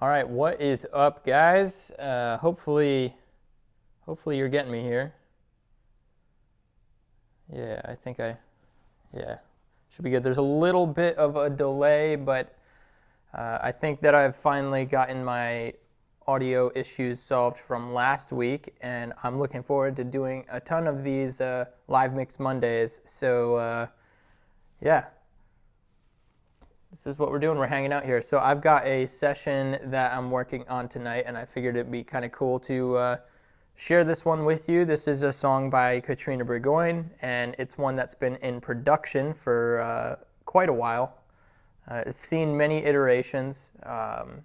All right, what is up, guys? Hopefully you're getting me here. Yeah, yeah, should be good. There's a little bit of a delay, but I think that I've finally gotten my audio issues solved from last week, and I'm looking forward to doing a ton of these live mix Mondays. So yeah. This is what we're doing. We're hanging out here. So I've got a session that I'm working on tonight, and I figured it'd be kind of cool to share this one with you. This is a song by Katrina Burgoyne, and it's one that's been in production for quite a while. It's seen many iterations. I've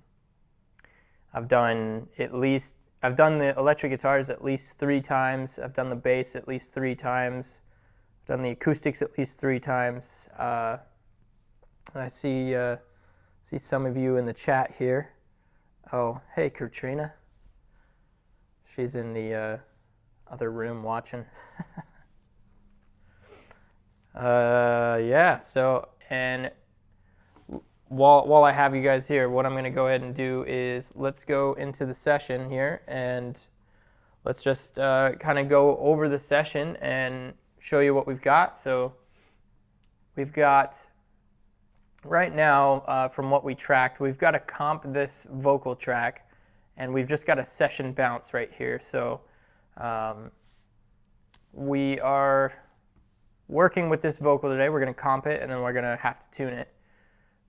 done the electric guitars at least 3 times. I've done the bass at least 3 times. I've done the acoustics at least 3 times. I see some of you in the chat here. Oh, hey, Katrina. She's in the other room watching. Yeah, so, and while I have you guys here, what I'm going to go ahead and do is let's go into the session here, and let's just kind of go over the session and show you what we've got. So we've got... Right now, from what we tracked, we've got to comp this vocal track, and we've just got a session bounce right here. So we are working with this vocal today. We're going to comp it, and then we're going to have to tune it.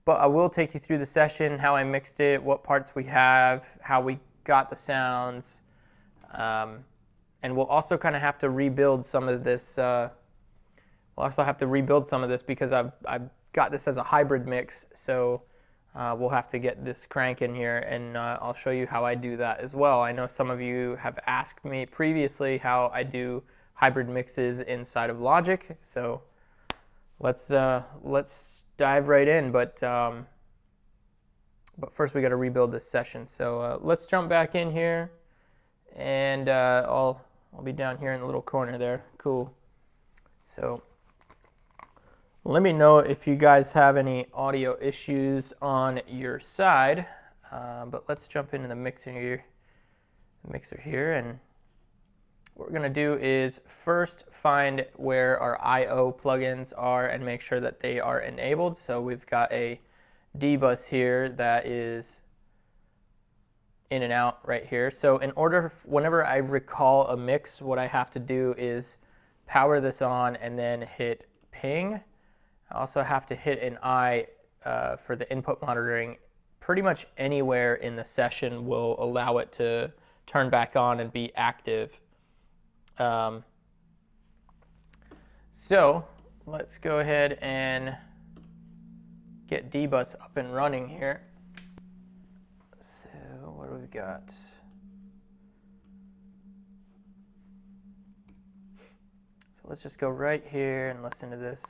But I will take you through the session, how I mixed it, what parts we have, how we got the sounds, and we'll also kind of have to rebuild some of this. We'll also have to rebuild some of this because I've got this as a hybrid mix, so we'll have to get this crank in here, and I'll show you how I do that as well. I know some of you have asked me previously how I do hybrid mixes inside of Logic, so let's dive right in. But first we got to rebuild this session. So let's jump back in here, and I'll be down here in the little corner there. Cool. So let me know if you guys have any audio issues on your side, but let's jump into the mixer here, and what we're going to do is first find where our I/O plugins are and make sure that they are enabled. So we've got a D bus here that is in and out right here. So whenever I recall a mix, what I have to do is power this on and then hit ping. I also have to hit an I for the input monitoring. Pretty much anywhere in the session will allow it to turn back on and be active. So let's go ahead and get D-Bus up and running here. So what do we got? So let's just go right here and listen to this.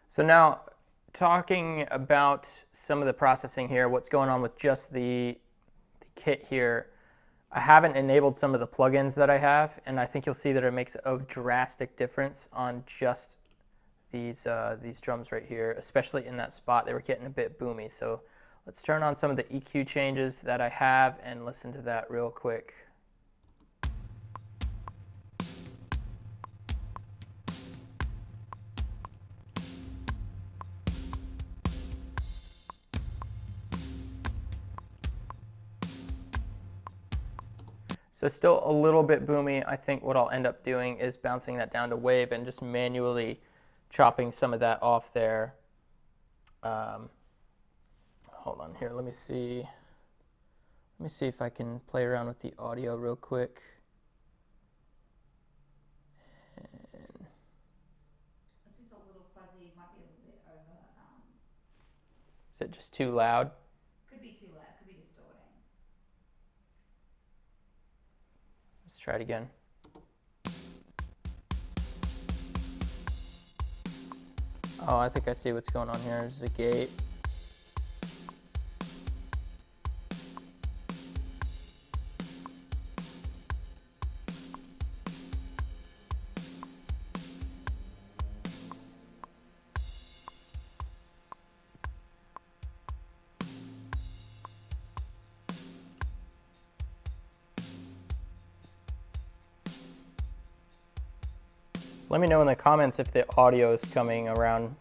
So now, talking about some of the processing here, what's going on with just the kit here, I haven't enabled some of the plugins that I have, and I think you'll see that it makes a drastic difference on just these drums right here, especially in that spot. They were getting a bit boomy. So let's turn on some of the EQ changes that I have and listen to that real quick. So still a little bit boomy. I think what I'll end up doing is bouncing that down to wave and just manually chopping some of that off there. Hold on here. Let me see if I can play around with the audio real quick. And it's just a little fuzzy. It might be a little bit over. Is it just too loud? Could be too loud. Could be distorting. Let's try it again. Oh, I think I see what's going on here. There's a gate. Let me know in the comments if the audio is coming around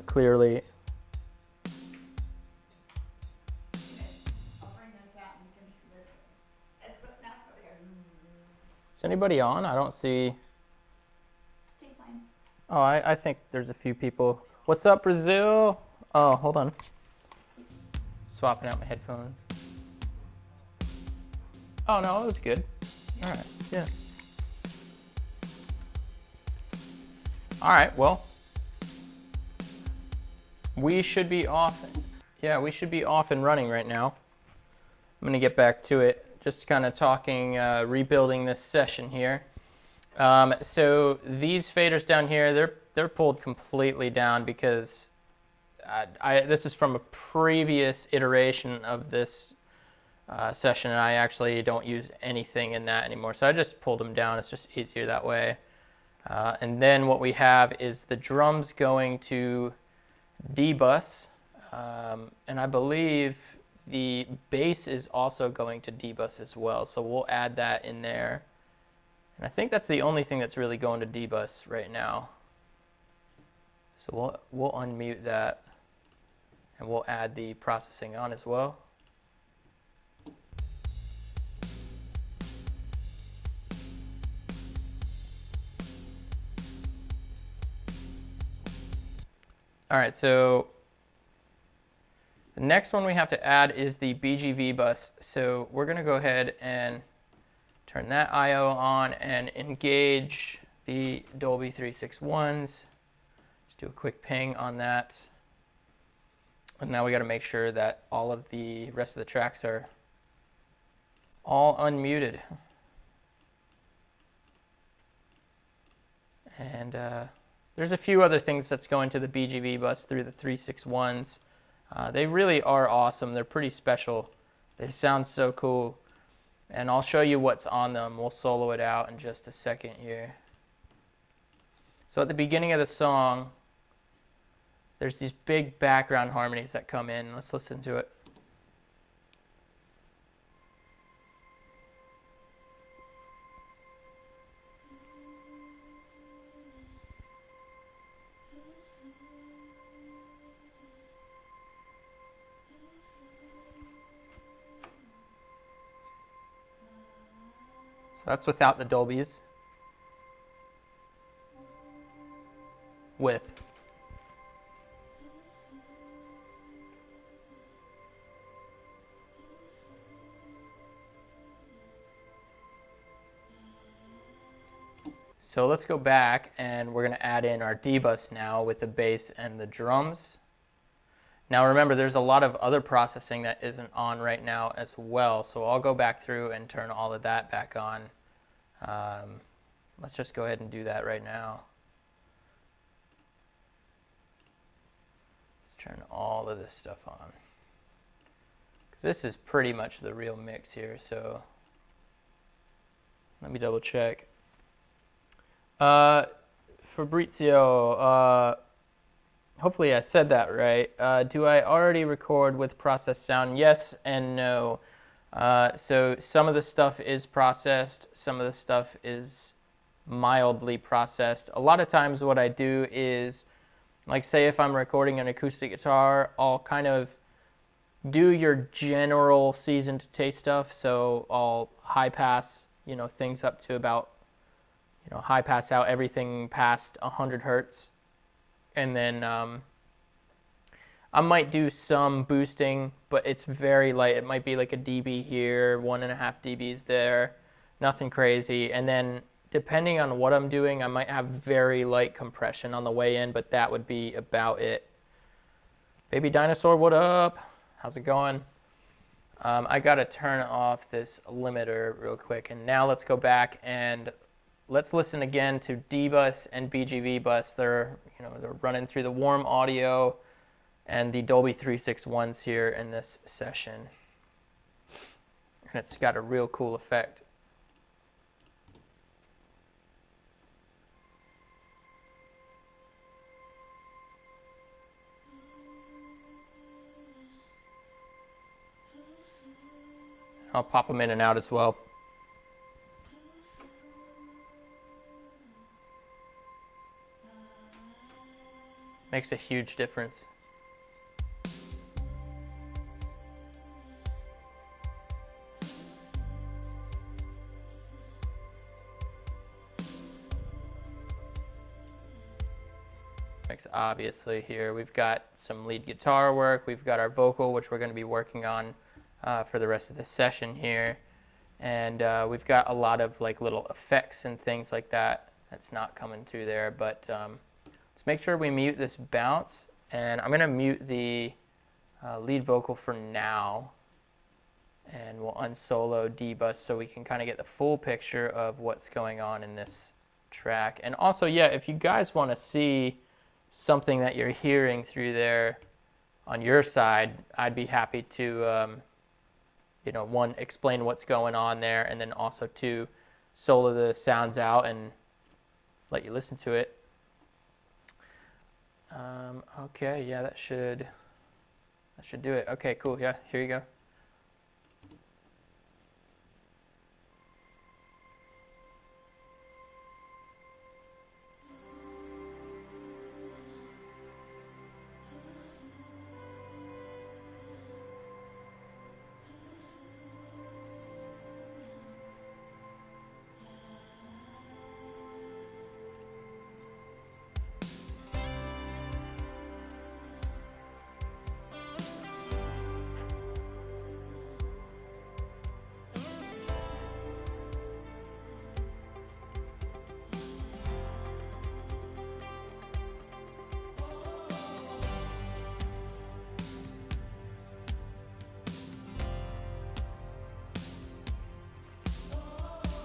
clearly. I'll bring this out and you can listen. Now it's going to go. Is anybody on? I don't see. Keep playing. Oh, I think there's a few people. What's up, Brazil? Oh, hold on. Swapping out my headphones. Oh, no, it was good. All right, yeah. All right, well, we should be off. Yeah, we should be off and running right now. I'm gonna get back to it. Just kind of talking, rebuilding this session here. So these faders down here, they're pulled completely down because this is from a previous iteration of this session, and I actually don't use anything in that anymore. So I just pulled them down. It's just easier that way. And then what we have is the drums going to D-bus, and I believe the bass is also going to D-bus as well. So we'll add that in there. And I think that's the only thing that's really going to D-bus right now. So we'll unmute that, and we'll add the processing on as well. All right, so the next one we have to add is the BGV bus. So we're gonna go ahead and turn that IO on and engage the Dolby 361s. Just do a quick ping on that. And now we gotta make sure that all of the rest of the tracks are all unmuted. And there's a few other things that's going to the BGV bus through the 361s. They really are awesome. They're pretty special. They sound so cool. And I'll show you what's on them. We'll solo it out in just a second here. So at the beginning of the song, there's these big background harmonies that come in. Let's listen to it. So that's without the Dolbys. With. So let's go back and we're going to add in our D-bus now with the bass and the drums. Now remember, there's a lot of other processing that isn't on right now as well, so I'll go back through and turn all of that back on. Let's just go ahead and do that right now. Let's turn all of this stuff on, because this is pretty much the real mix here, so let me double check. Fabrizio, hopefully I said that right. Do I already record with processed sound? Yes and no. So some of the stuff is processed, some of the stuff is mildly processed. A lot of times what I do is, like say if I'm recording an acoustic guitar, I'll kind of do your general seasoned taste stuff. So I'll high pass, things up to about, high pass out everything past 100 hertz. And then I might do some boosting, but it's very light. It might be like a dB here, 1.5 dBs there, nothing crazy. And then depending on what I'm doing, I might have very light compression on the way in, but that would be about it. Baby Dinosaur, what up? How's it going? I gotta turn off this limiter real quick. And now let's go back and let's listen again to D bus and BGV bus. They're running through the warm audio and the Dolby 361s here in this session. And it's got a real cool effect. I'll pop them in and out as well. Makes a huge difference. Obviously here we've got some lead guitar work, we've got our vocal, which we're going to be working on for the rest of the session here, and we've got a lot of like little effects and things like that that's not coming through there, but let's make sure we mute this bounce, and I'm going to mute the lead vocal for now, and we'll unsolo D-bus so we can kind of get the full picture of what's going on in this track. And also, yeah, if you guys want to see something that you're hearing through there on your side, I'd be happy to, one, explain what's going on there, and then also to solo the sounds out and let you listen to it. Okay, yeah, that should do it. Okay, cool. Yeah, here you go.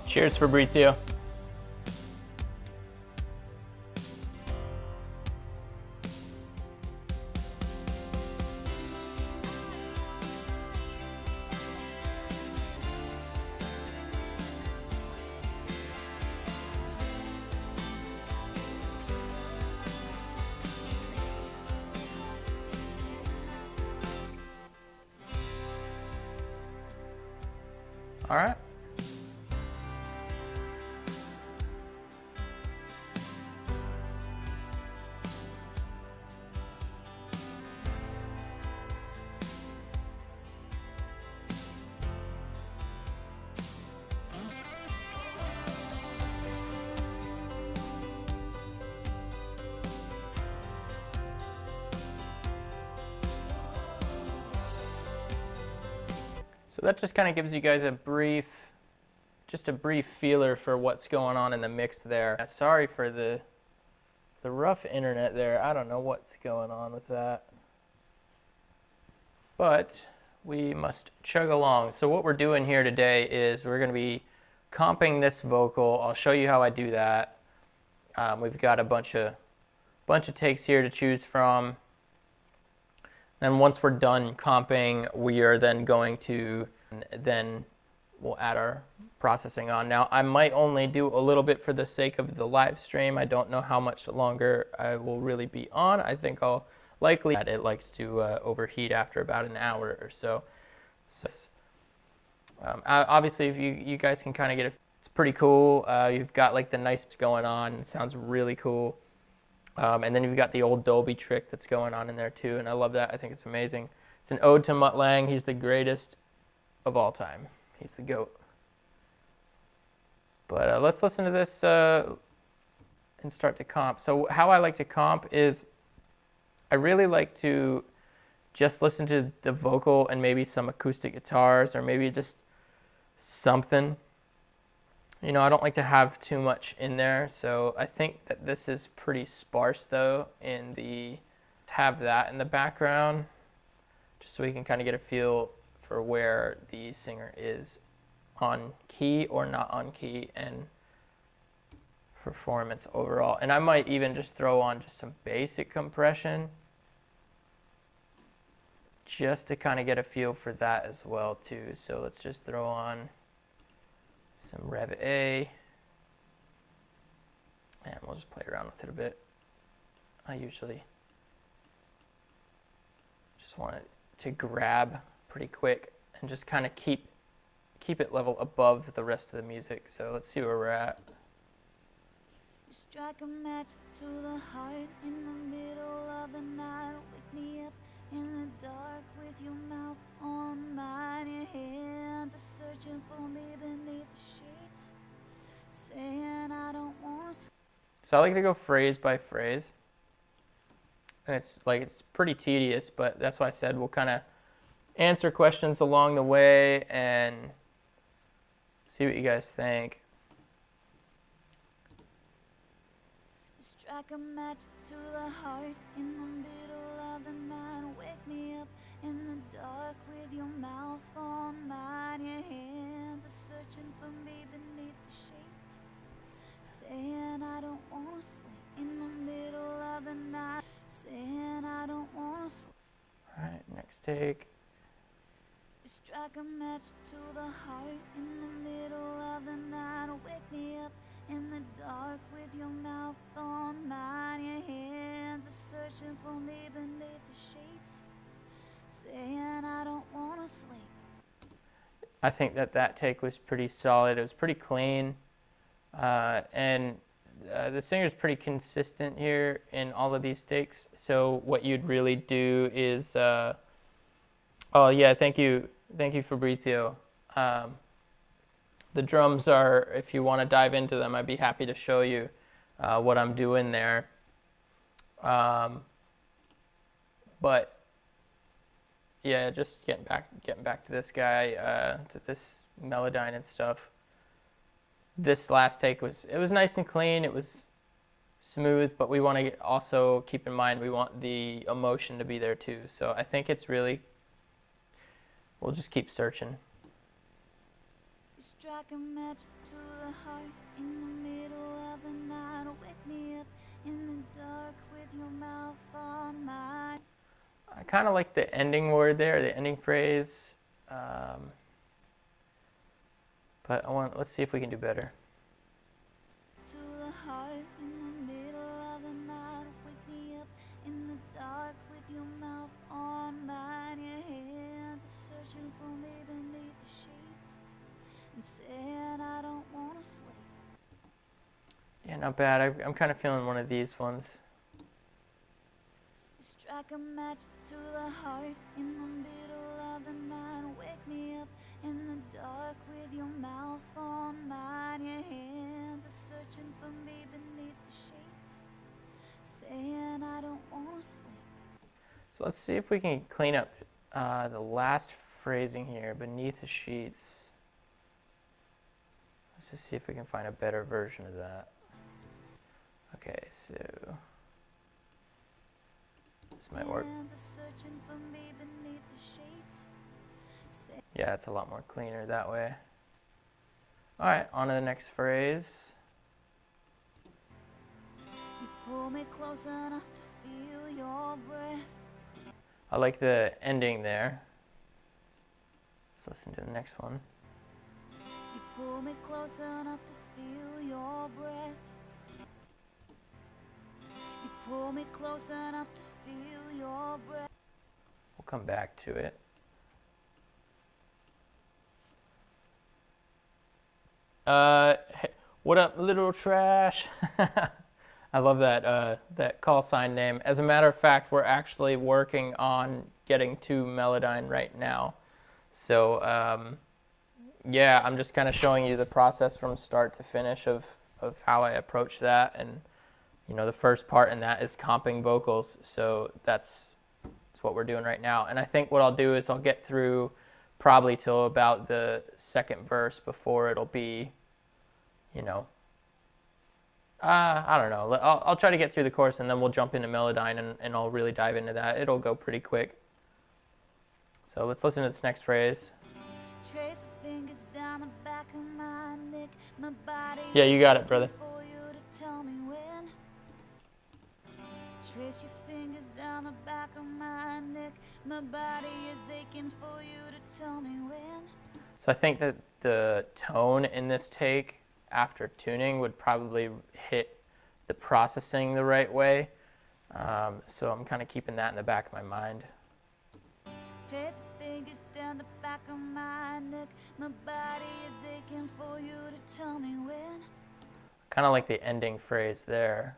Cheers, Fabrizio. All right. So that just kind of gives you guys a brief feeler for what's going on in the mix there. Sorry for the rough internet there. I don't know what's going on with that. But we must chug along. So what we're doing here today is we're going to be comping this vocal. I'll show you how I do that. We've got a bunch of takes here to choose from. Then once we're done comping, we are then going to, then we'll add our processing on. Now, I might only do a little bit for the sake of the live stream. I don't know how much longer I will really be on. I think I'll likely, it likes to overheat after about an hour or so. Obviously, if you guys can kind of get it, it's pretty cool. You've got like the nice going on. It sounds really cool. And then you've got the old Dolby trick that's going on in there too, and I love that. I think it's amazing. It's an ode to Mutt Lange. He's the greatest of all time. He's the GOAT. But let's listen to this and start to comp. So how I like to comp is I really like to just listen to the vocal and maybe some acoustic guitars or maybe just something. You know, I don't like to have too much in there, so I think that this is pretty sparse though in the, have that in the background, just so we can kind of get a feel for where the singer is on key or not on key, and performance overall. And I might even just throw on just some basic compression just to kind of get a feel for that as well too. So let's just throw on some Rev A, and we'll just play around with it a bit. I usually just want it to grab pretty quick and just kind of keep it level above the rest of the music. So let's see where we're at. You strike a match to the heart in the middle of the night. Wake me up in the dark with your mouth on mine. Your hands are searching for me beneath the sheets, saying I don't want to. So I like to go phrase by phrase. And it's pretty tedious, but that's why I said we'll kind of answer questions along the way and see what you guys think. Strike a match to the heart in the middle of the night. Wake me up in the dark with your mouth on mine. Your hands are searching for me beneath the sheets, saying I don't want to sleep in the middle of the night, saying I don't want to sleep. All right, next take. You strike a match to the heart in the middle of the night. Wake me up in the dark with your mouth on mine. Your hands are searching for me beneath the sheets, saying I don't want to sleep. I think that take was pretty solid. It was pretty clean, and the singer's pretty consistent here in all of these takes. So what you'd really do is, oh yeah, thank you Fabrizio. The drums are, if you want to dive into them, I'd be happy to show you what I'm doing there. But yeah, just getting back to this guy, to this Melodyne and stuff. This last take was nice and clean. It was smooth, but we want to also keep in mind we want the emotion to be there too. So I think it's really, we'll just keep searching. You strike a match to the heart in the middle of the night. Wake me up in the dark with your mouth on mine. I kind of like the ending word there, the ending phrase. But let's see if we can do better. To the heart in the middle of the night. Wake me up in the dark with your mouth on mine. Your hands are searching for me beneath the sheets, and saying I don't want to sleep. Yeah, not bad. I'm kind of feeling one of these ones. You strike a match to the heart in the middle of the night. Wake me up in the dark with your mouth on mine. Your hands are searching for me beneath the sheets, saying I don't want to sleep. So let's see if we can clean up the last phrasing here, beneath the sheets. Let's just see if we can find a better version of that. Okay, so this might work. Yeah, it's a lot more cleaner that way. All right, on to the next phrase. You pull me close enough to feel your breath. I like the ending there. Let's listen to the next one. You pull me close enough to feel your breath. You pull me close enough to feel your breath. We'll come back to it. Hey, what up, little trash? I love that call sign name. As a matter of fact, we're actually working on getting to Melodyne right now. So yeah, I'm just kind of showing you the process from start to finish of how I approach that. And you know, the first part in that is comping vocals. So that's what we're doing right now. And I think what I'll do is I'll get through probably till about the second verse before it'll be, you know, I don't know. I'll try to get through the chorus and then we'll jump into Melodyne and I'll really dive into that. It'll go pretty quick. So let's listen to this next phrase. Trace the fingers down the back of my neck. My body Yeah, you got it, brother. for you to tell me when. Trace your fingers down the back of my neck. My body is aching for you to tell me when. So I think that the tone in this take after tuning would probably hit the processing the right way. So I'm kind of keeping that in the back of my mind. Trace your fingers down the back of my neck. My body is aching for you to tell me when. Kind of like the ending phrase there.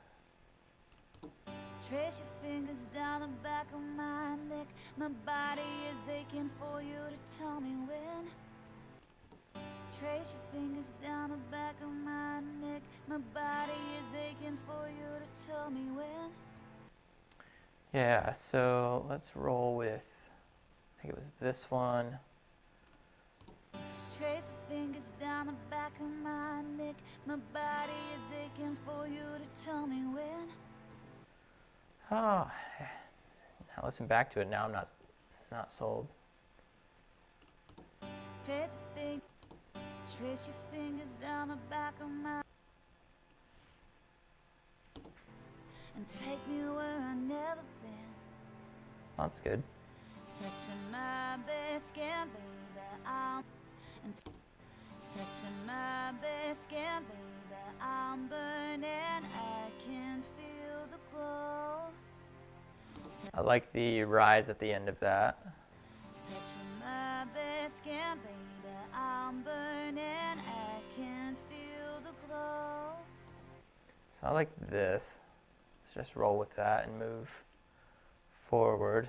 Trace your fingers down the back of my neck. My body is aching for you to tell me when. Trace your fingers down the back of my neck. My body is aching for you to tell me when. Yeah, so let's roll with, I think it was this one. Trace the fingers down the back of my neck. My body is aching for you to tell me when. Oh, now listen back to it. Now I'm not sold. Trace your fingers down the back of my, and take me where I've never been. That's good. Touching my bare skin, baby, touching my bare skin, baby, I'm burning. I can feel the glow. I like the rise at the end of that. Touching my bare skin, baby, I'm burning. I can feel the glow. So I like this. Let's just roll with that and move forward.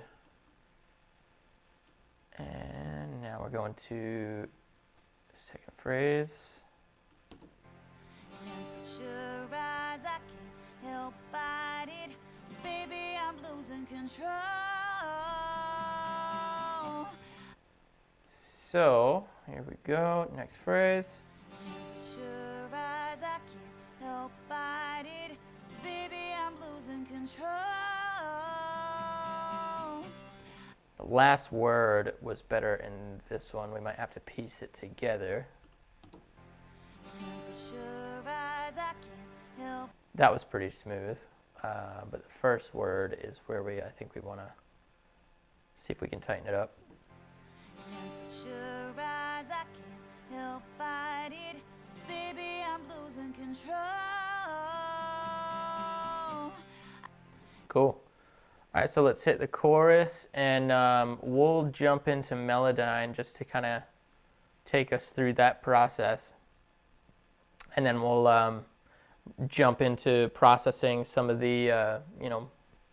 And now we're going to the second phrase. Temperature rise, I can't help fight it. Baby, I'm losing control. So here we go. Next phrase. Temperature rise, I can't help fight it. Baby, I'm losing control. The last word was better in this one. We might have to piece it together. Temperature rise, I can't help. That was pretty smooth. But the first word is where I think we want to see if we can tighten it up. Temperature rise, I can't help fight it. Baby, I'm losing control. Cool. All right, so let's hit the chorus, and we'll jump into Melodyne just to kind of take us through that process. And then we'll jump into processing some of the,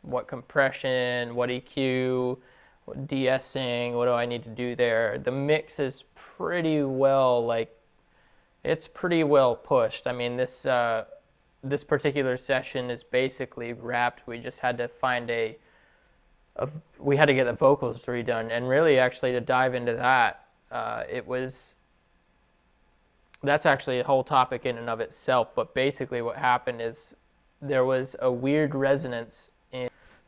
what compression, what EQ, what de-essing, what do I need to do there. The mix is pretty well, it's pretty well pushed. I mean, this particular session is basically wrapped. We just had to find we had to get the vocals redone, and really actually to dive into that, that's actually a whole topic in and of itself, but basically what happened is there was a weird resonance,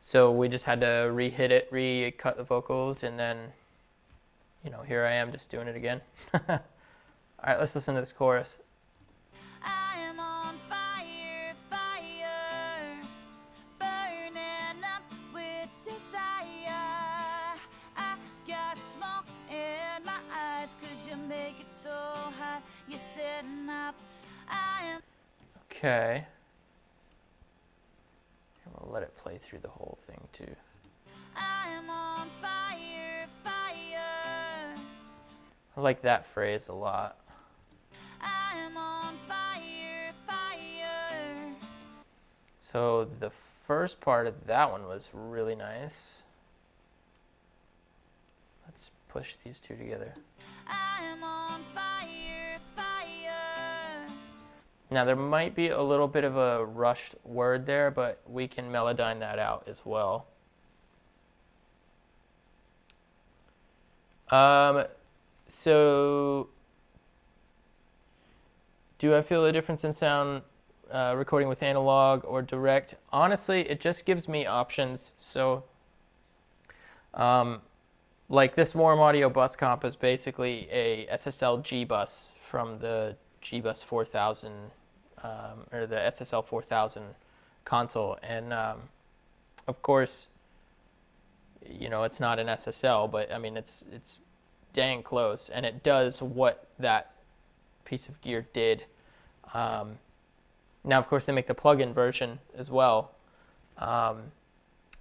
so we just had to re-hit it, re-cut the vocals, and then, here I am just doing it again. All right, let's listen to this chorus. I am on fire, fire, burning up with desire. I got smoke in my eyes 'cause you make it so hot. You're setting up. I am. Okay. And we'll let it play through the whole thing too. I am on fire, fire. I like that phrase a lot. I am on fire, fire. So the first part of that one was really nice. Let's push these two together. I am on fire, fire. Now there might be a little bit of a rushed word there, but we can Melodyne that out as well. So do I feel a difference in sound recording with analog or direct? Honestly, it just gives me options. So like this Warm Audio bus comp is basically a SSL G bus from the G Bus 4000 or the SSL 4000 console, and of course, you know, it's not an SSL, but I mean it's dang close, and it does what that piece of gear did. Now, of course, they make the plug-in version as well.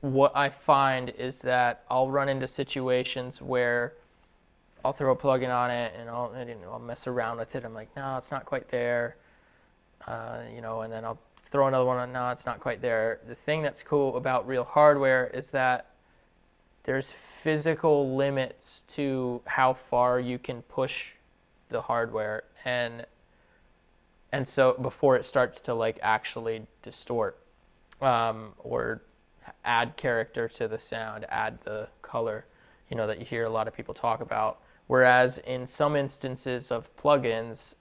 What I find is that I'll run into situations where I'll throw a plugin on it and I'll mess around with it. I'm like, no, it's not quite there. You know, and then I'll throw another one on. No, it's not quite there. The thing that's cool about real hardware is that there's physical limits to how far you can push the hardware, and so before it starts to like actually distort or add character to the sound, add the color, you know, that you hear a lot of people talk about. Whereas in some instances of plugins,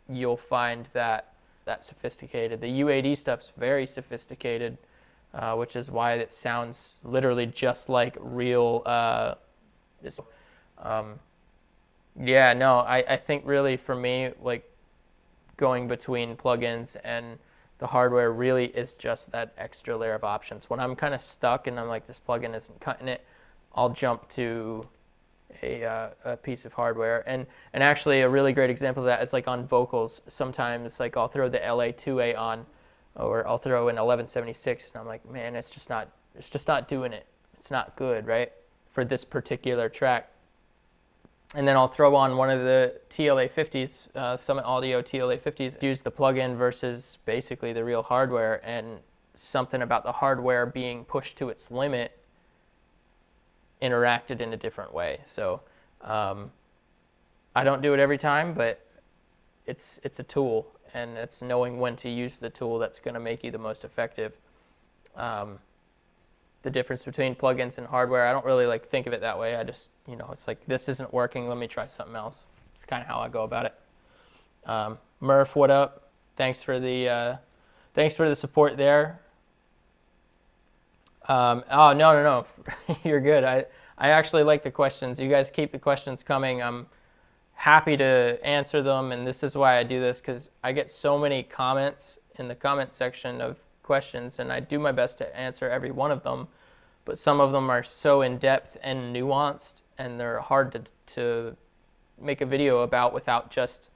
you'll find that that's sophisticated. The UAD stuff's very sophisticated, which is why it sounds literally just like real. Yeah, no, I think really for me, like going between plugins and the hardware really is just that extra layer of options. When I'm kind of stuck and I'm like, this plugin isn't cutting it, I'll jump to a piece of hardware. And actually a really great example of that is like on vocals. Sometimes like I'll throw the LA2A on, or I'll throw an 1176, and I'm like, man, it's just not doing it. It's not good, right? For this particular track. And then I'll throw on one of the TLA50s, Summit Audio TLA50s, use the plugin versus basically the real hardware, and something about the hardware being pushed to its limit interacted in a different way. So I don't do it every time, but it's a tool, and it's knowing when to use the tool that's going to make you the most effective. The difference between plugins and hardware, I don't really like think of it that way. I just, you know, it's like, this isn't working, let me try something else. It's kind of how I go about it. Murph, what up? Thanks for the support there. Oh, no. You're good. I actually like the questions. You guys keep the questions coming. I'm happy to answer them, and this is why I do this, because I get so many comments in the comment section of questions, and I do my best to answer every one of them, but some of them are so in-depth and nuanced, and they're hard to make a video about without just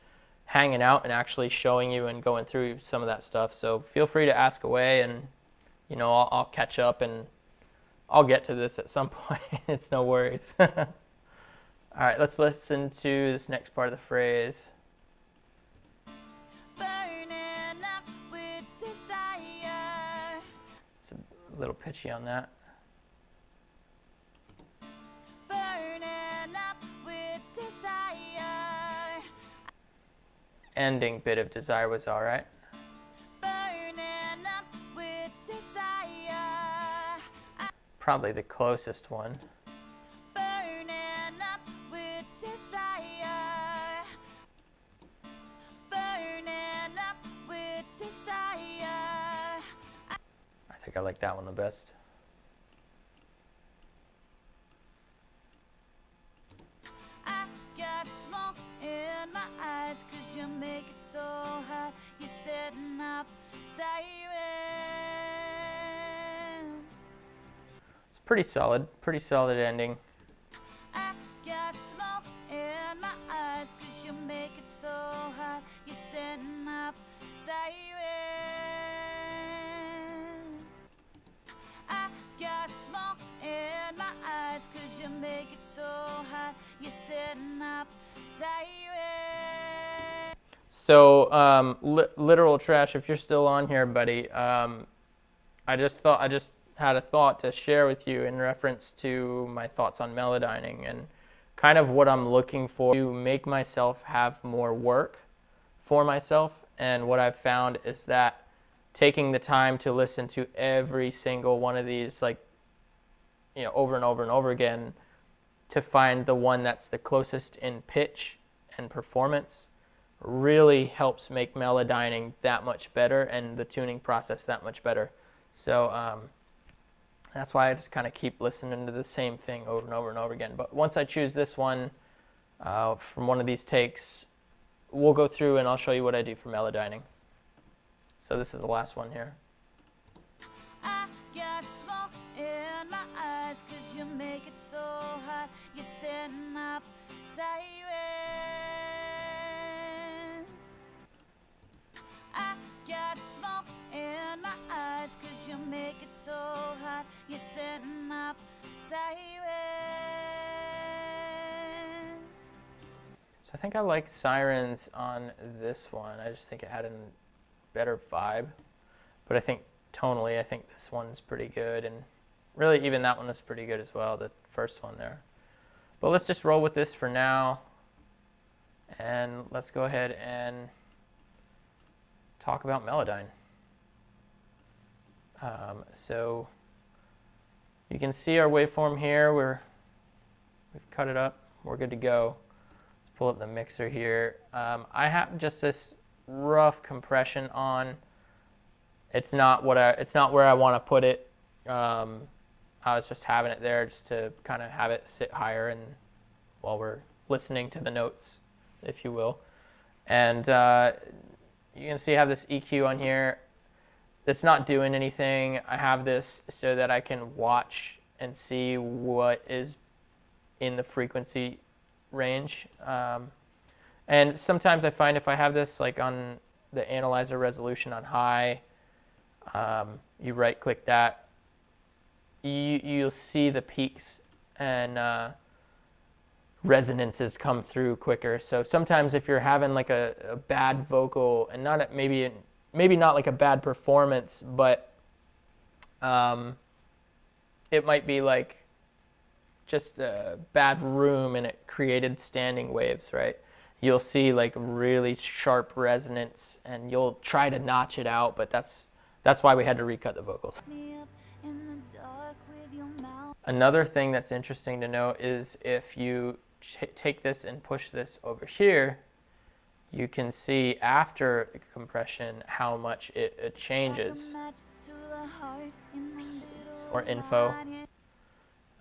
hanging out and actually showing you and going through some of that stuff. So feel free to ask away, and you know, I'll catch up, and I'll get to this at some point. It's no worries. All right, let's listen to this next part of the phrase. Burning up with desire. It's a little pitchy on that. Burning up with desire. Ending bit of desire was all right. Burning up with desire. Probably the closest one. Burning up with desire. Burning up with desire. I think I like that one the best. I got smoke in my eyes, 'cause you make it so hot. You're setting off sirens. Pretty solid ending. I got smoke in my eyes, 'cause you make it so hot. You're setting off sirens. I got smoke in my eyes, 'cause you make it so hot. You're setting off sirens. So literal trash, if you're still on here, buddy, I just had a thought to share with you in reference to my thoughts on Melodyning and kind of what I'm looking for to make myself have more work for myself. And what I've found is that taking the time to listen to every single one of these, like, you know, over and over and over again, to find the one that's the closest in pitch and performance really helps make Melodyning that much better and the tuning process that much better. So that's why I just kind of keep listening to the same thing over and over and over again. But once I choose this one from one of these takes, we'll go through and I'll show you what I do for Melodyning. So this is the last one here. I got smoke in my eyes, 'cause you make it so hot. You're setting up sirens. I got smoke in my eyes, 'cause you make it so hot. You're setting up sirens. So I think I like Sirens on this one. I just think it had a better vibe. But I think tonally, I think this one's pretty good. And really, even that one was pretty good as well, the first one there. But let's just roll with this for now. And let's go ahead and talk about Melodyne. So you can see our waveform here. We've cut it up. We're good to go. Let's pull up the mixer here. I have just this rough compression on. It's not where I want to put it. I was just having it there just to kind of have it sit higher and while we're listening to the notes, if you will. And you can see I have this EQ on here. That's not doing anything. I have this so that I can watch and see what is in the frequency range. And sometimes I find if I have this like on the analyzer resolution on high, you right click that, you'll see the peaks and resonances come through quicker. So sometimes if you're having like a bad vocal and not maybe not like a bad performance, but it might be like just a bad room and it created standing waves, right? You'll see like really sharp resonance and you'll try to notch it out, but that's why we had to recut the vocals. Another thing that's interesting to note is if you take this and push this over here, you can see after the compression how much it changes. More info,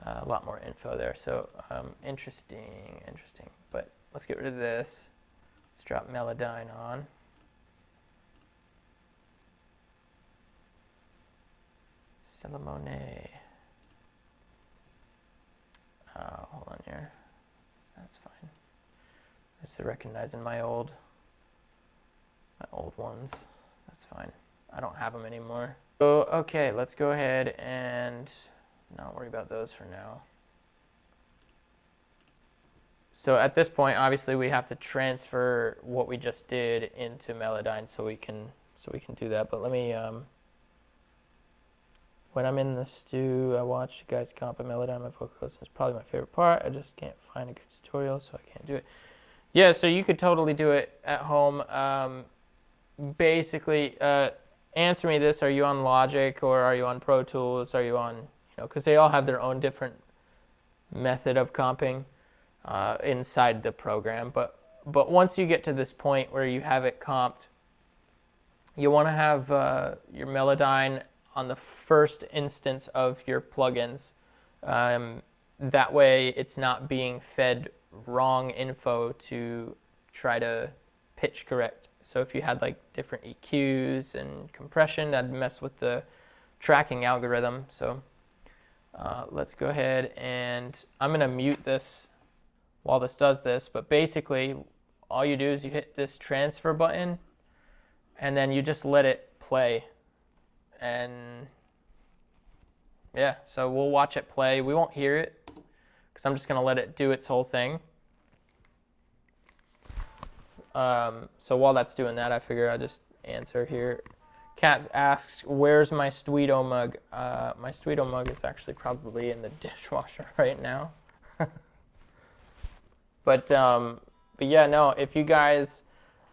a lot more info there. So interesting. But let's get rid of this. Let's drop Melodyne on. Salamone. Hold on here. That's fine. It's recognizing my old ones. That's fine. I don't have them anymore. So, okay, let's go ahead and not worry about those for now. So at this point, obviously, we have to transfer what we just did into Melodyne so we can do that. But let me. When I'm in the stew, I watch you guys comp a Melodyne. My vocals is probably my favorite part. I just can't find a good tutorial, so I can't do it. Yeah, so you could totally do it at home. Basically, answer me this: are you on Logic or are you on Pro Tools? Are you on, because they all have their own different method of comping inside the program. But once you get to this point where you have it comped, you want to have your Melodyne on the first instance of your plugins. That way it's not being fed wrong info to try to pitch correct. So if you had like different EQs and compression, that'd mess with the tracking algorithm. So let's go ahead and I'm gonna mute this while this does this, but basically all you do is you hit this transfer button and then you just let it play. And yeah, so we'll watch it play. We won't hear it because I'm just going to let it do its whole thing. So while that's doing that, I figure I'll just answer here. Kat asks, where's my Sweeto mug? My Sweeto mug is actually probably in the dishwasher right now. But yeah, no, if you guys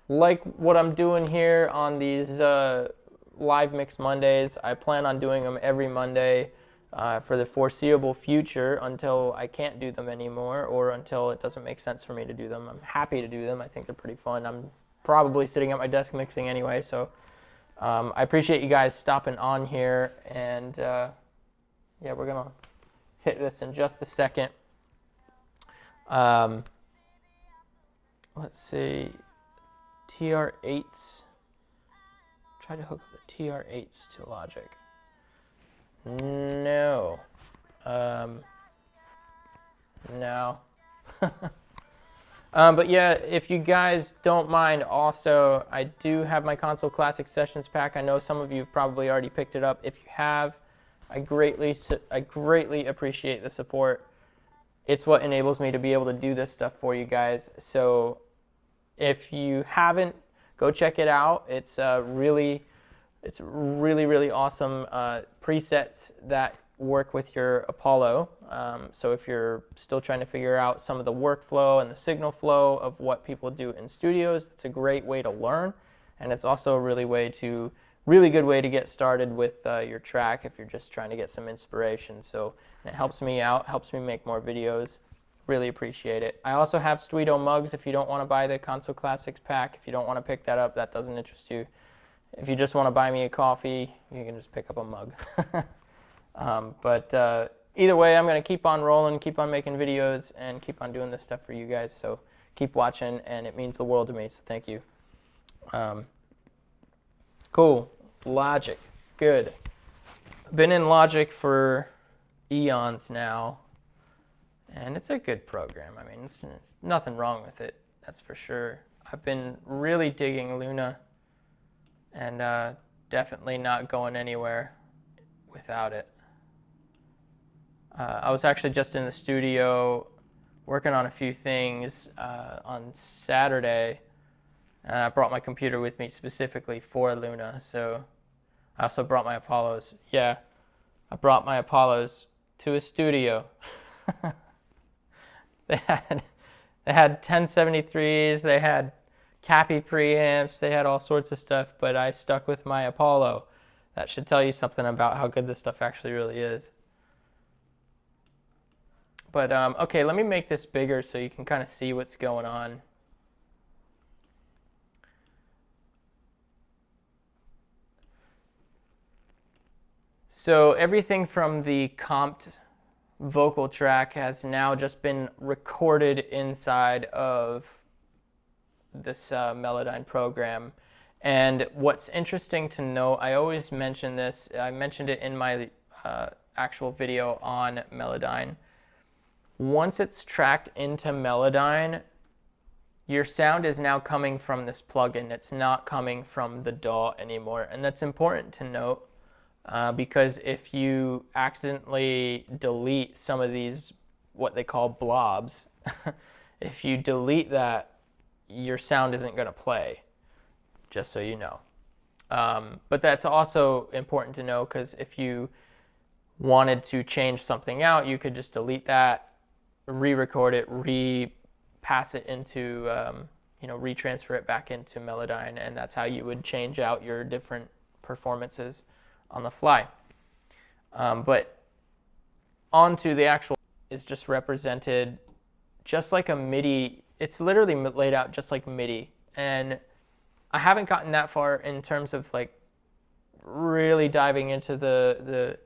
like what I'm doing here on these live mix Mondays, I plan on doing them every Monday for the foreseeable future until I can't do them anymore or until it doesn't make sense for me to do them. I'm happy to do them. I think they're pretty fun. I'm probably sitting at my desk mixing anyway, so I appreciate you guys stopping on here. And yeah, we're going to hit this in just a second. Let's see. TR8's Try to hook up the TR-8s to Logic. No. No. But yeah, if you guys don't mind, also, I do have my Console Classic Sessions pack. I know some of you have probably already picked it up. If you have, I greatly appreciate the support. It's what enables me to be able to do this stuff for you guys. So if you haven't, go check it out. It's really awesome presets that work with your Apollo. So if you're still trying to figure out some of the workflow and the signal flow of what people do in studios, it's a great way to learn, and it's also a really good way to get started with your track if you're just trying to get some inspiration. So and it helps me out, helps me make more videos. Really appreciate it. I also have Stuito mugs if you don't want to buy the Console Classics pack. If you don't want to pick that up, that doesn't interest you. If you just want to buy me a coffee, you can just pick up a mug. But either way, I'm going to keep on rolling, keep on making videos, and keep on doing this stuff for you guys. So keep watching, and it means the world to me, so thank you. Cool. Logic. Good. Been in Logic for eons now, and it's a good program. I mean, it's nothing wrong with it, that's for sure. I've been really digging Luna, and definitely not going anywhere without it. I was actually just in the studio working on a few things on Saturday, and I brought my computer with me specifically for Luna. So I also brought my Apollos. Yeah, I brought my Apollos to a studio. They had 1073s, they had Cappy preamps, they had all sorts of stuff, but I stuck with my Apollo. That should tell you something about how good this stuff actually really is. But okay, let me make this bigger so you can kind of see what's going on. So everything from the comped vocal track has now just been recorded inside of this Melodyne program. And what's interesting to note, I always mention this, I mentioned it in my actual video on Melodyne. Once it's tracked into Melodyne, your sound is now coming from this plugin. It's not coming from the DAW anymore. And that's important to note because if you accidentally delete some of these, what they call blobs, if you delete that, your sound isn't going to play, just so you know. But that's also important to know because if you wanted to change something out, you could just delete that, re-record it, pass it into, retransfer it back into Melodyne, and that's how you would change out your different performances on the fly. But onto the actual is just represented just like a MIDI. It's literally laid out just like MIDI, and I haven't gotten that far in terms of like really diving into the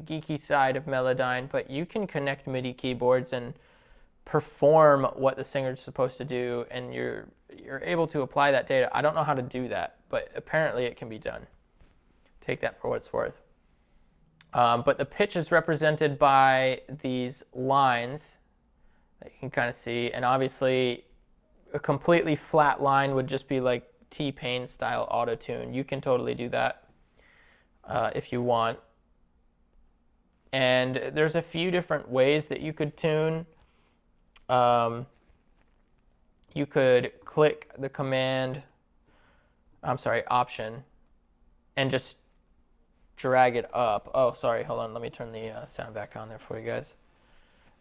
geeky side of Melodyne, but you can connect MIDI keyboards and perform what the singer's supposed to do, and you're able to apply that data. I don't know how to do that, but apparently it can be done. Take that for what it's worth. But the pitch is represented by these lines that you can kind of see, and obviously a completely flat line would just be like T-Pain style auto-tune. You can totally do that if you want. And there's a few different ways that you could tune. You could click the option, and just drag it up. Oh, sorry, hold on. Let me turn the sound back on there for you guys.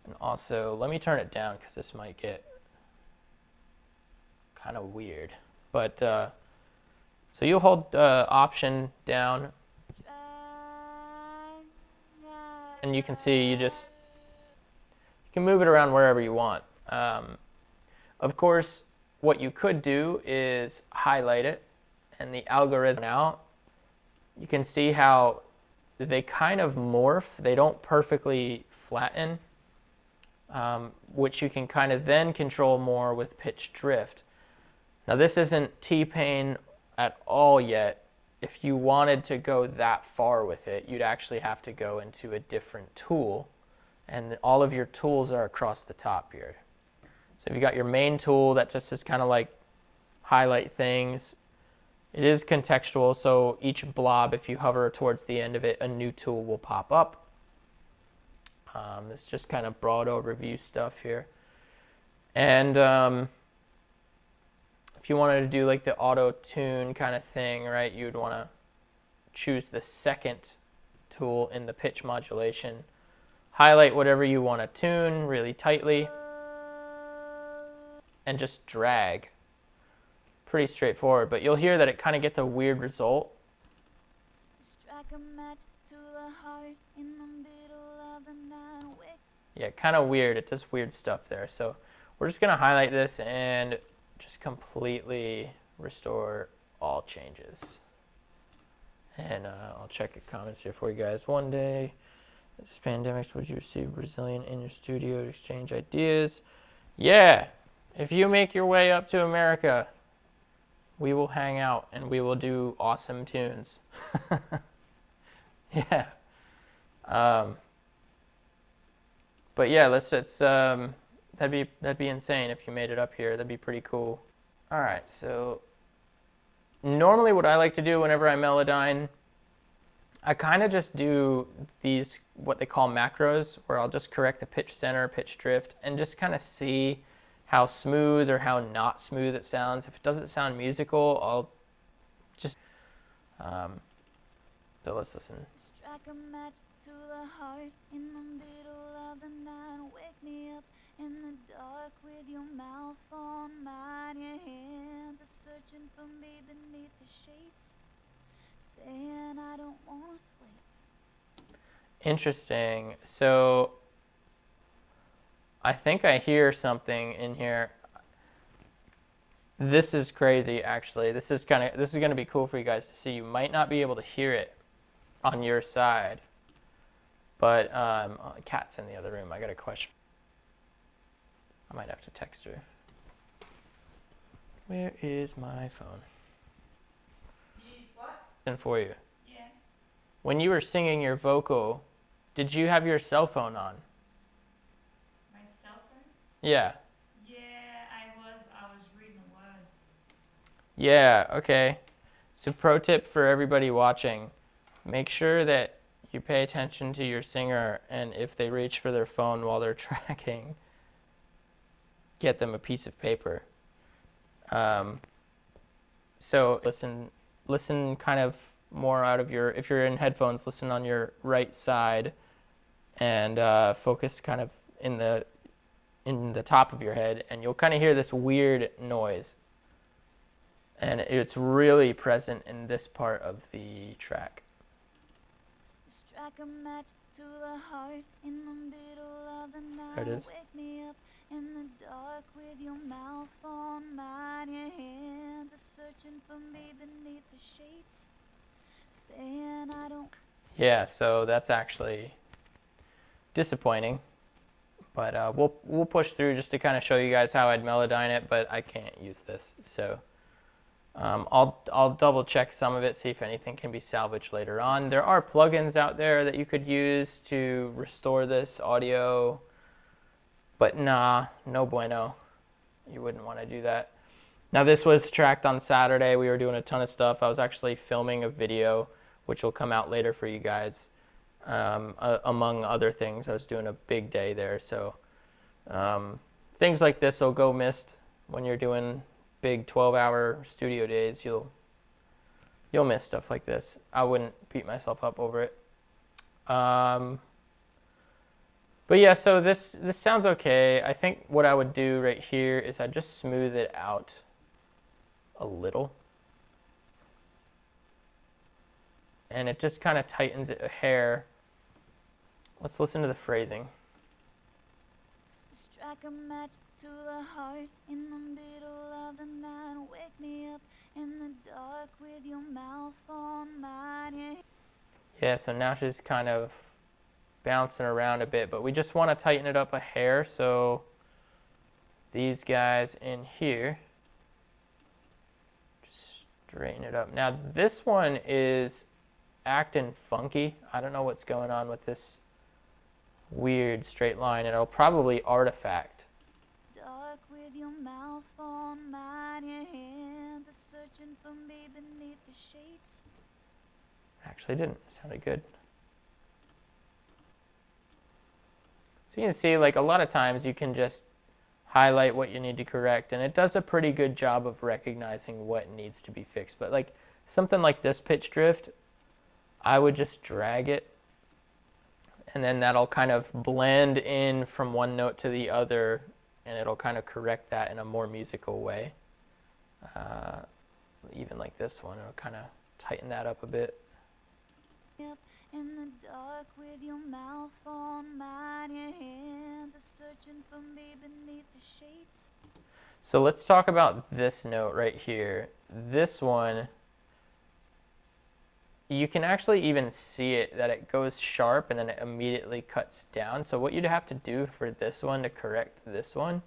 And also, let me turn it down because this might get kind of weird. But, so you'll hold option down, and you can see you can move it around wherever you want. Of course, what you could do is highlight it, and the algorithm out. You can see how they kind of morph. They don't perfectly flatten, which you can kind of then control more with pitch drift. Now this isn't T-Pain at all yet. if you wanted to go that far with it, you'd actually have to go into a different tool, and all of your tools are across the top here. So if you got your main tool that just is kind of like highlight things, it is contextual, so each blob, if you hover towards the end of it, a new tool will pop up. This is just kind of broad overview stuff here. And if you wanted to do like the auto tune kind of thing, right, you'd want to choose the second tool in the pitch modulation. Highlight whatever you want to tune really tightly and just drag. Pretty straightforward, but you'll hear that it kind of gets a weird result. Strike a match to the heart in the middle of the night. Yeah, kind of weird. It does weird stuff there. So we're just going to highlight this and just completely restore all changes. And I'll check the comments here for you guys. One day, this pandemic, would you receive Brazilian in your studio to exchange ideas? Yeah, if you make your way up to America, we will hang out and we will do awesome tunes. Yeah. But yeah, that'd be insane if you made it up here. That'd be pretty cool. All right, so normally what I like to do whenever I Melodyne, I kind of just do these, what they call macros, where I'll just correct the pitch center, pitch drift, and just kind of see how smooth or how not smooth it sounds. If it doesn't sound musical, I'll just, so let's listen. Strike a match to the heart in the middle of the night. Wake me up in the dark with your mouth on mine. Your hands are searching for me beneath the sheets, saying I don't want to sleep. Interesting. So I think I hear something in here. This is crazy, actually. This is going to be cool for you guys to see. You might not be able to hear it on your side, but oh, the cat's in the other room. I got a question. I might have to text her. Where is my phone? What? And for you. Yeah. When you were singing your vocal, did you have your cell phone on? My cell phone? Yeah. Yeah, I was reading the words. Yeah, okay. So pro tip for everybody watching, make sure that you pay attention to your singer, and if they reach for their phone while they're tracking, get them a piece of paper. So listen kind of more out of your, if you're in headphones, listen on your right side, and focus kind of in the top of your head, and you'll kind of hear this weird noise. And it's really present in this part of the track. Strike a match to the heart in the middle of the night. There it is. Wake me up in the dark with your mouth on mine. Your hands are searching for me beneath the sheets, saying I don't. Yeah, so that's actually disappointing, but we'll push through just to kind of show you guys how I'd Melodyne it, but I can't use this, so I'll double check some of it, see if anything can be salvaged later on. There are plugins out there that you could use to restore this audio, but nah, no bueno. You wouldn't want to do that. Now this was tracked on Saturday. We were doing a ton of stuff. I was actually filming a video, which will come out later for you guys. Among other things, I was doing a big day there, so things like this will go missed when you're doing big 12-hour studio days. You'll miss stuff like this. I wouldn't beat myself up over it. But yeah, so this sounds okay. I think what I would do right here is I'd just smooth it out a little, and it just kind of tightens it a hair. Let's listen to the phrasing. Strike a match to the heart in the middle of the night. Wake me up in the dark with your mouth on mine. Yeah, so now she's kind of bouncing around a bit, but we just want to tighten it up a hair, so these guys in here, just straighten it up. Now this one is acting funky. I don't know what's going on with this weird straight line. It'll probably artifact. Dark with your mouth on mine, your hands are searching for me beneath the shades. Actually didn't. It sounded good. So you can see, like, a lot of times you can just highlight what you need to correct, and it does a pretty good job of recognizing what needs to be fixed. But like something like this pitch drift, I would just drag it, and then that'll kind of blend in from one note to the other, and it'll kind of correct that in a more musical way. Even like this one, it'll kind of tighten that up a bit. Yep, in the dark with your mouth on mine, your hands are searching for me beneath the shades. So let's talk about this note right here. This one, you can actually even see it, that it goes sharp and then it immediately cuts down. So what you'd have to do for this one to correct this one,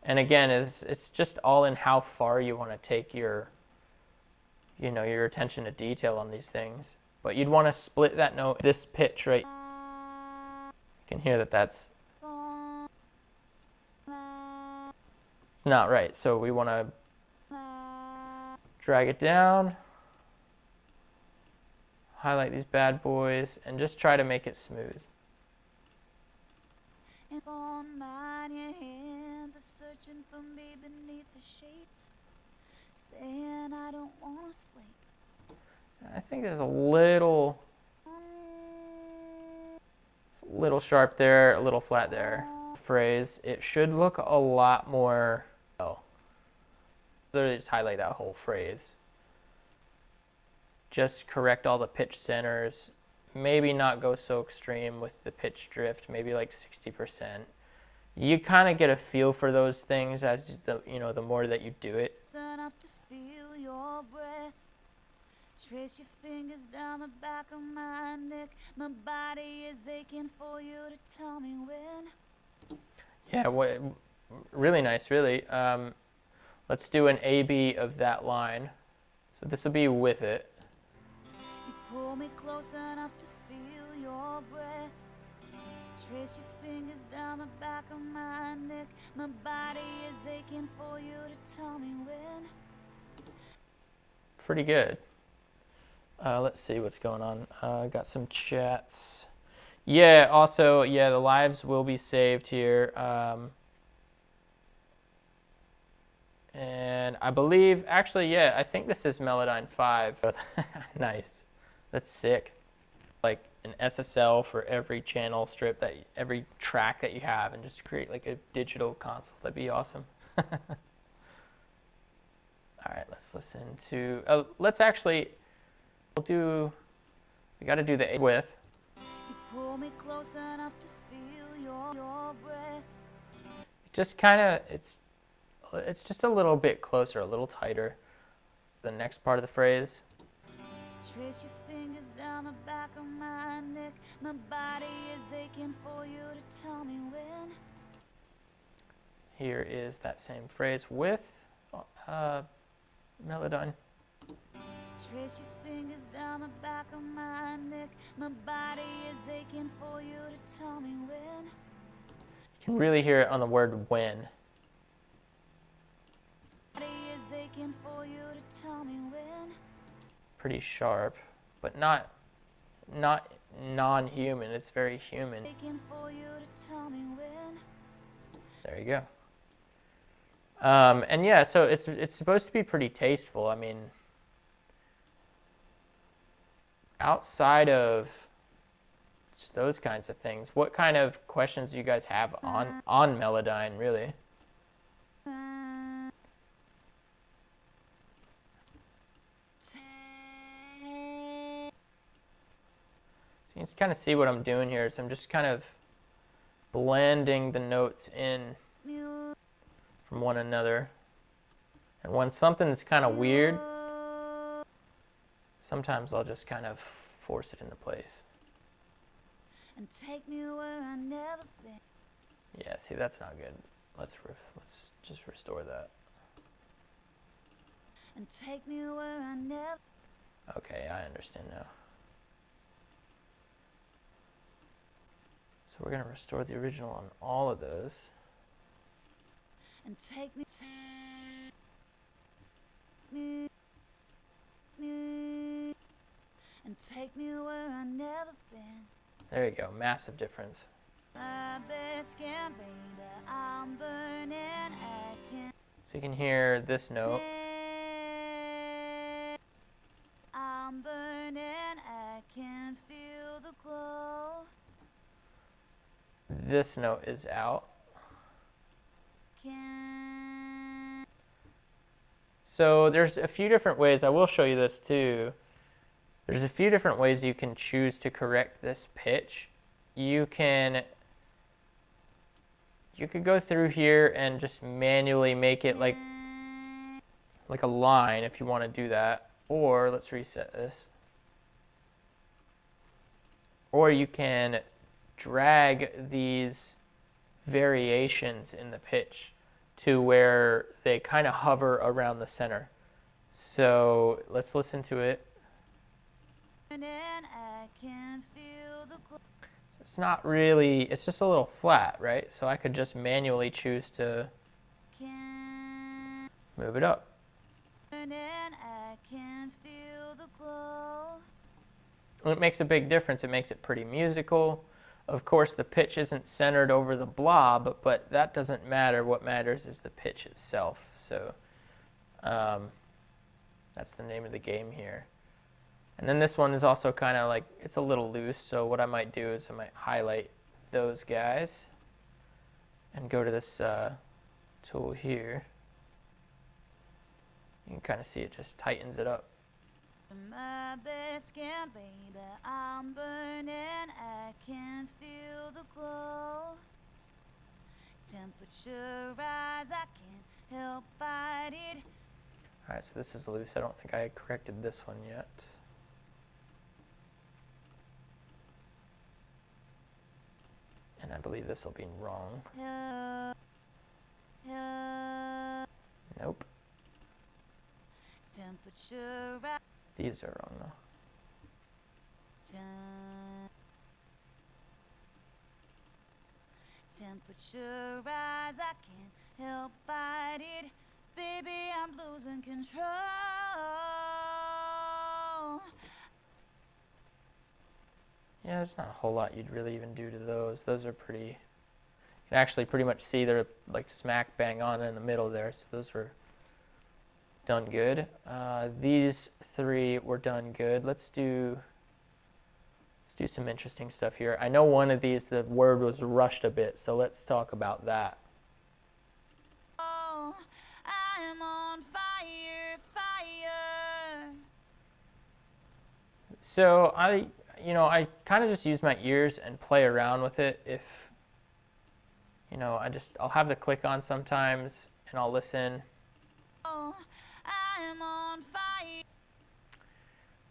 and again, it's just all in how far you want to take your, your attention to detail on these things. But you'd want to split that note, this pitch right. You can hear that that's not right. So we want to drag it down, highlight these bad boys, and just try to make it smooth. And on mine, your hands are searching for me beneath the shades, saying I don't want to sleep. I think there's a little sharp there, a little flat there. Phrase, it should look a lot more, literally just highlight that whole phrase. Just correct all the pitch centers. Maybe not go so extreme with the pitch drift, maybe like 60%. You kind of get a feel for those things as the more that you do it. Enough to feel your breath. Trace your fingers down the back of my neck. My body is aching for you to tell me when. Yeah, really nice, really. Let's do an A-B of that line. So this will be with it. You pull me close enough to feel your breath. Trace your fingers down the back of my neck. My body is aching for you to tell me when. Pretty good. Let's see what's going on. Got some chats. Yeah, also, yeah, the lives will be saved here. And I believe, actually, yeah, I think this is Melodyne 5. Nice. That's sick. Like an SSL for every channel strip, every track that you have, and just create like a digital console. That'd be awesome. All right, let's listen to, let's actually, we got to do the with. You pull me close enough to feel your breath. Just kind of, it's just a little bit closer, a little tighter. The next part of the phrase. Trace your fingers down the back of my neck. My body is aching for you to tell me when. Here is that same phrase with Melodyne. Trace your fingers down the back of my neck. My body is aching for you to tell me when. You can really hear it on the word when. Body is aching for you to tell me when. Pretty sharp, but not non-human. It's very human. Aching for you to tell me when. There you go. And yeah, so it's supposed to be pretty tasteful. I mean, outside of just those kinds of things, what kind of questions do you guys have on Melodyne, really? So you can kind of see what I'm doing here. So I'm just kind of blending the notes in from one another. And when something's kind of weird, sometimes I'll just kind of force it into place. And take me where I never been. Yeah, see, that's not good. Let's just restore that. and take me where I never. Okay, I understand now. So we're going to restore the original on all of those. And take me, and take me where I never been. There you go, massive difference. My best skin, baby, I'm burning. I can't. So you can hear this note. I'm burning. I can feel the glow. This note is out. So there's a few different ways. I will show you this too. There's a few different ways you can choose to correct this pitch. You could go through here and just manually make it like a line if you want to do that. Or let's reset this. Or you can drag these variations in the pitch to where they kind of hover around the center. So let's listen to it. It's not really, it's just a little flat, right? So I could just manually choose to move it up. It makes a big difference. It makes it pretty musical. Of course, the pitch isn't centered over the blob, but that doesn't matter. What matters is the pitch itself. So that's the name of the game here. And then this one is also kind of like, it's a little loose. So what I might do is I might highlight those guys and go to this tool here. You can kind of see it just tightens it up. My best skin, baby, I'm burning. I can feel the glow. Temperature rise, I can't help fight it. All right, so this is loose. I don't think I corrected this one yet. And I believe this will be wrong. Nope. Temperature rise. These are wrong though. Temperature rise, I can't help fight it. Baby, I'm losing control. Yeah, there's not a whole lot you'd really even do to those. Those are pretty, you can actually pretty much see they're like smack bang on in the middle there. So those were done good. These three were done good. Let's do some interesting stuff here. I know one of these, the word was rushed a bit, so let's talk about that. Oh, I am on fire, fire. So I kind of just use my ears and play around with it. If, I'll have the click on sometimes and I'll listen. Oh, I am on fire.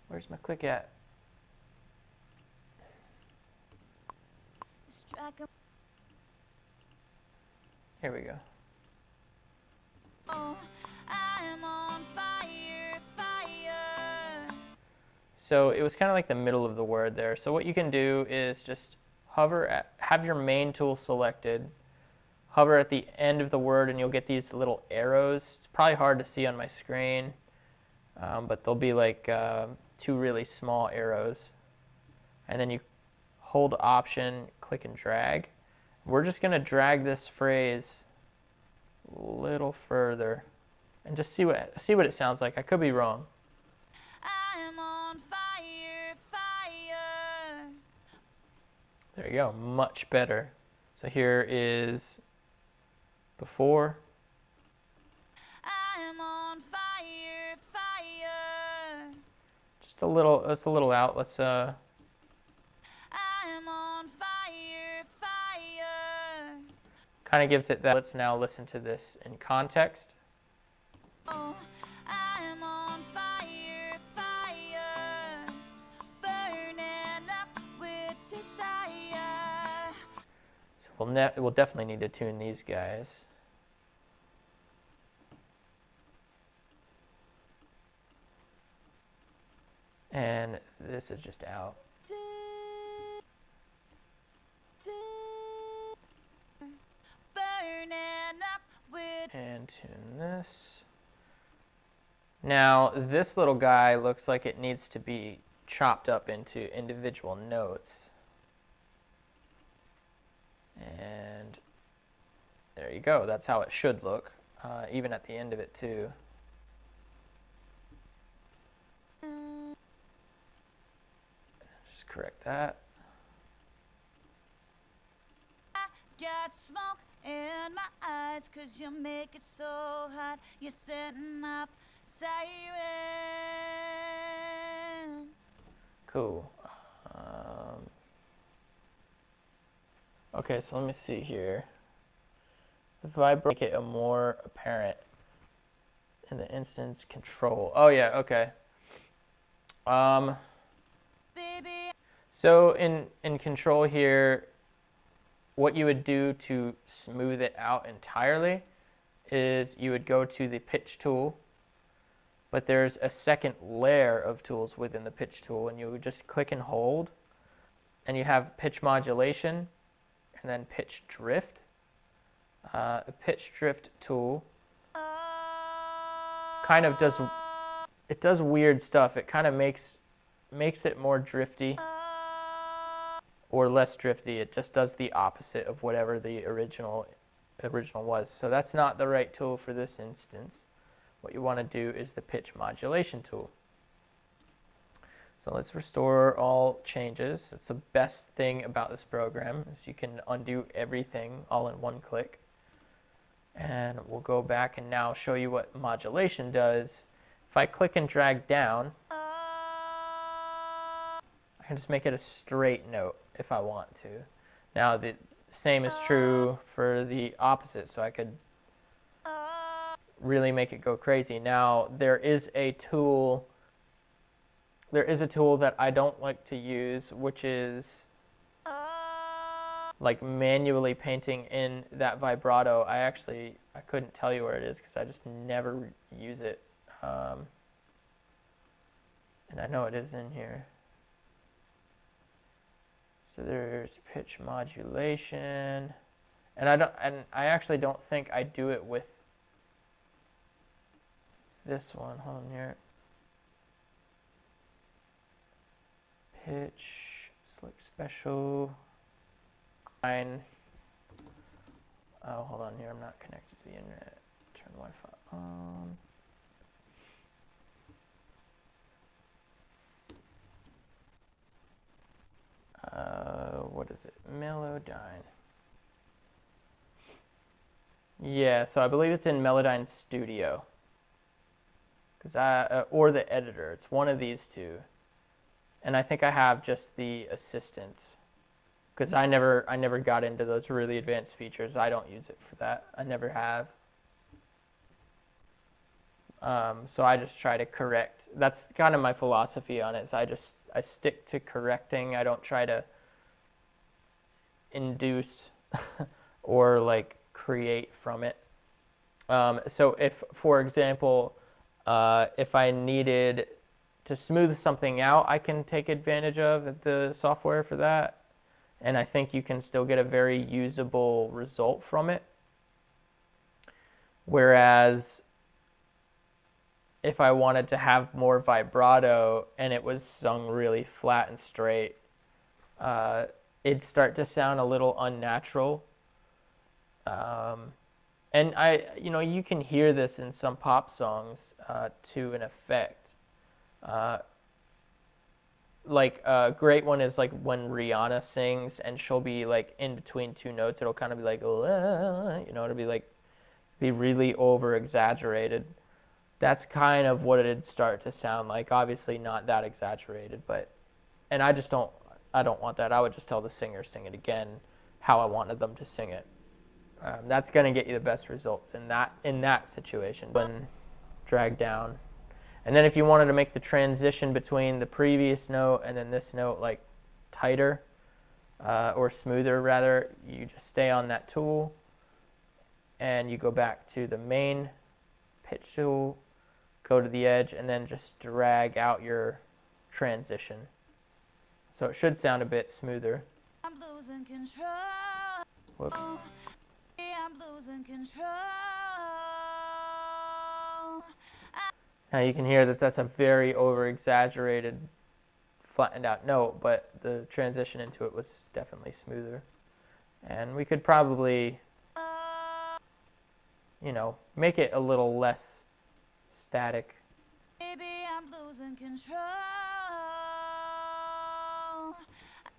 Where's my click at? Here we go. Oh, I am on fire, fire. So it was kind of like the middle of the word there. So what you can do is just have your main tool selected, hover at the end of the word, and you'll get these little arrows. It's probably hard to see on my screen, but they'll be like two really small arrows. And then you hold Option, click and drag. We're just going to drag this phrase a little further and just see what it sounds like. I could be wrong. I am on fire, fire. There you go, much better. So here is before. I am on fire, fire. Just a little, it's a little out. Let's I am on fire, fire. kind of gives it that. Let's now listen to this in context. Oh, I am on fire, fire. Burning up with desire. So we'll definitely need to tune these guys. And this is just out. And tune this. Now, this little guy looks like it needs to be chopped up into individual notes. And there you go. That's how it should look, even at the end of it, too. Just correct that. I got smoke in my eyes 'cause you make it so hot. You're setting up sirens. Cool. Okay, so let me see here. The vibrate make it a more apparent in the instance control. Oh yeah, okay. Baby, So in control here, what you would do to smooth it out entirely is you would go to the pitch tool, but there's a second layer of tools within the pitch tool, and you would just click and hold, and you have pitch modulation and then pitch drift. The pitch drift tool kind of does weird stuff. It kind of makes it more drifty or less drifty. It just does the opposite of whatever the original was. So that's not the right tool for this instance. What you want to do is the pitch modulation tool. So let's restore all changes. It's the best thing about this program is you can undo everything all in one click. And we'll go back and now show you what modulation does. If I click and drag down, I can just make it a straight note if I want to. Now the same is true for the opposite, so I could really make it go crazy. Now there is a tool that I don't like to use, which is like manually painting in that vibrato. I couldn't tell you where it is because I just never use it. And I know it is in here. So there's pitch modulation, and I actually don't think I do it with this one. Hold on here. Pitch, select special. Fine. Oh, hold on here. I'm not connected to the internet. Turn Wi-Fi on. What is it? Melodyne. Yeah, so I believe it's in Melodyne Studio. Or the editor. It's one of these two. And I think I have just the assistant. Because I never got into those really advanced features. I don't use it for that. I never have. So I just try to correct. That's kind of my philosophy on it. Is I stick to correcting. I don't try to induce or like create from it. So if, for example, if I needed to smooth something out, I can take advantage of the software for that. And I think you can still get a very usable result from it. Whereas if I wanted to have more vibrato and it was sung really flat and straight, it'd start to sound a little unnatural. And you can hear this in some pop songs to an effect. Like a great one is like when Rihanna sings and she'll be like in between two notes, it'll kind of be like, it'll be really over exaggerated. That's kind of what it'd start to sound like. Obviously not that exaggerated, and I don't want that. I would just tell the singer, sing it again how I wanted them to sing it. That's going to get you the best results in that situation. When drag down. And then if you wanted to make the transition between the previous note and then this note like tighter or smoother rather, you just stay on that tool and you go back to the main pitch tool, go to the edge, and then just drag out your transition. So it should sound a bit smoother. I'm losing control. Whoops. I'm losing control. Now you can hear that that's a very over-exaggerated, flattened out note, but the transition into it was definitely smoother. And we could probably, you know, make it a little less static. Baby, I'm losing control.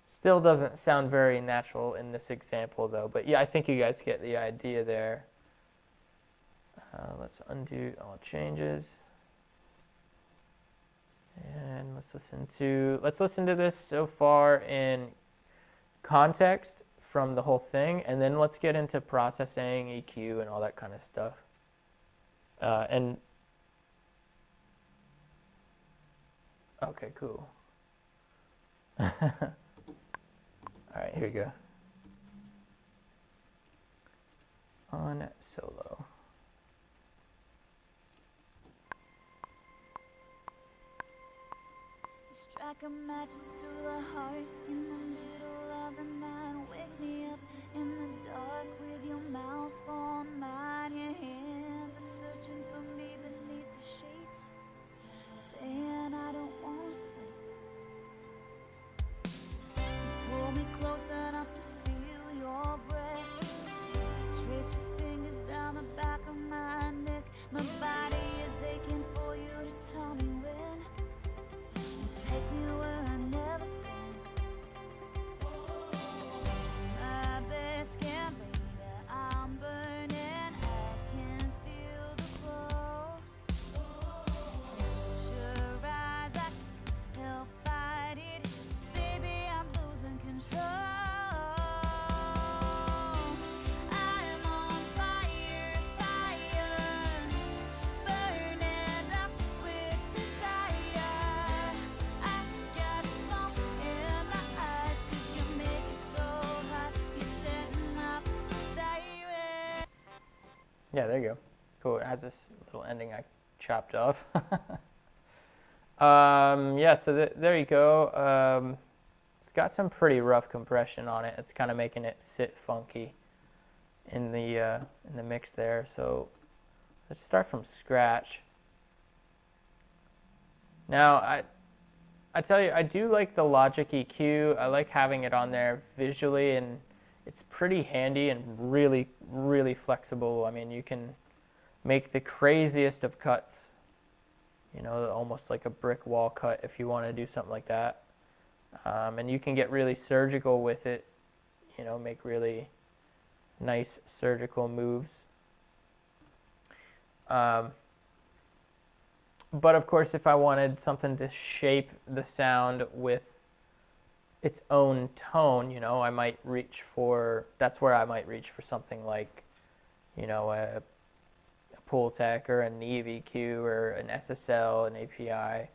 Still doesn't sound very natural in this example though, but yeah, I think you guys get the idea there. Let's undo all changes. And let's listen to this so far in context from the whole thing, and then let's get into processing, EQ, and all that kind of stuff. Okay, cool. All right, here we go. On solo. Strike a match to the heart in the middle of the night. Wake me up in the dark with your mouth on mine. Your hands are searching for me beneath the sheets, saying I don't want to sleep. You pull me close enough to feel your breath. Trace your fingers down the back of my neck. My body is aching for you to tell me when. Take me where I never been. Touch my bare skin, baby, I'm burning. I can feel the glow. Temperature rise, I can't help fight it. Baby, I'm losing control. I'm on fire, fire, burning up with desire. I got smoke in my eyes 'cause you make it so hot. You're setting up siren. Yeah, there you go. Cool. It has this little ending I chopped off. Yeah, so there you go. It's got some pretty rough compression on it. It's kind of making it sit funky in the mix there. So let's start from scratch. Now I tell you, I do like the Logic EQ. I like having it on there visually, and it's pretty handy and really, really flexible. I mean, you can make the craziest of cuts, you know, almost like a brick wall cut if you want to do something like that. And you can get really surgical with it, you know, make really nice surgical moves. But of course, if I wanted something to shape the sound with its own tone, you know, I might reach for, that's where I might reach for something like, you know, a Pultec or a Neve EQ or an SSL, an API.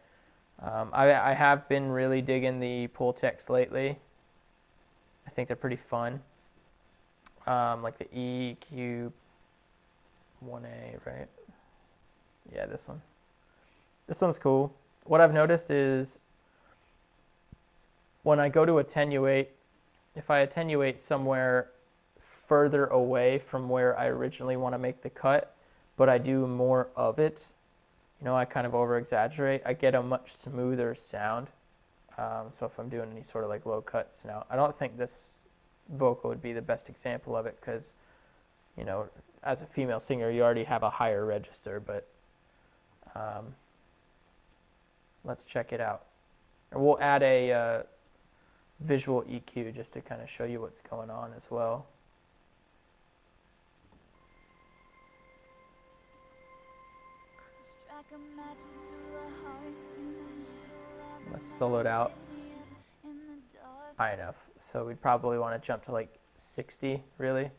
I have been really digging the Pultecs lately. I think they're pretty fun. Like the EQ 1A, right? Yeah, this one. This one's cool. What I've noticed is when I go to attenuate, if I attenuate somewhere further away from where I originally want to make the cut, but I do more of it, you know, I kind of over exaggerate, I get a much smoother sound. So if I'm doing any sort of like low cuts now, I don't think this vocal would be the best example of it because, you know, as a female singer, you already have a higher register, but let's check it out. And we'll add a visual EQ just to kind of show you what's going on as well. Strike a match to the heart in the middle of the Let's solo it out in the dark. high enough. So we'd probably want to jump to like 60, really.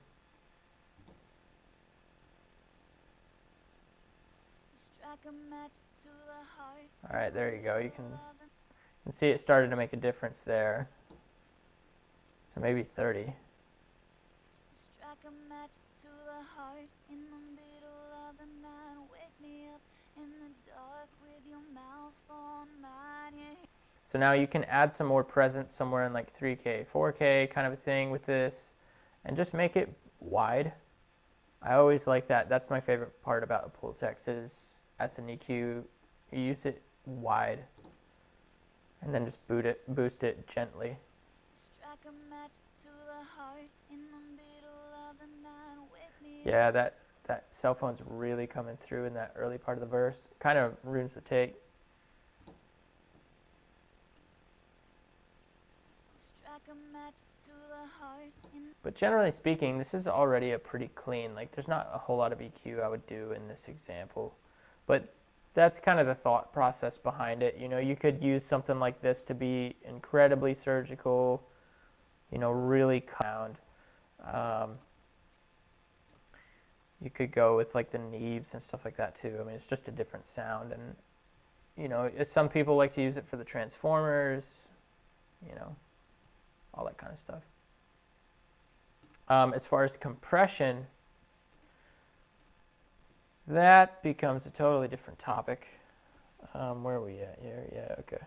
Strike a match to the heart. All right, there you go. You can see it started to make a difference there. So maybe 30. Strike a match to the heart in the middle of the night. Wake me up in the dark with your mouth on mine. So now you can add some more presence somewhere in like 3K, 4K kind of a thing with this, and just make it wide. I always like that. That's my favorite part about a Pultex is as an EQ, you use it wide, and then just boost it gently. Strike a match to the heart in the middle of the night. Wake me Yeah, that cell phone's really coming through in that early part of the verse. Kind of ruins the take. Strike a match to the heart in But generally speaking, this is already a pretty clean, like there's not a whole lot of EQ I would do in this example. But that's kind of the thought process behind it. You know, you could use something like this to be incredibly surgical, you know, really sound. You could go with like the Neves and stuff like that too. I mean, it's just a different sound. And, you know, some people like to use it for the Transformers, you know, all that kind of stuff. As far as compression, that becomes a totally different topic. Where are we at here? Yeah, okay.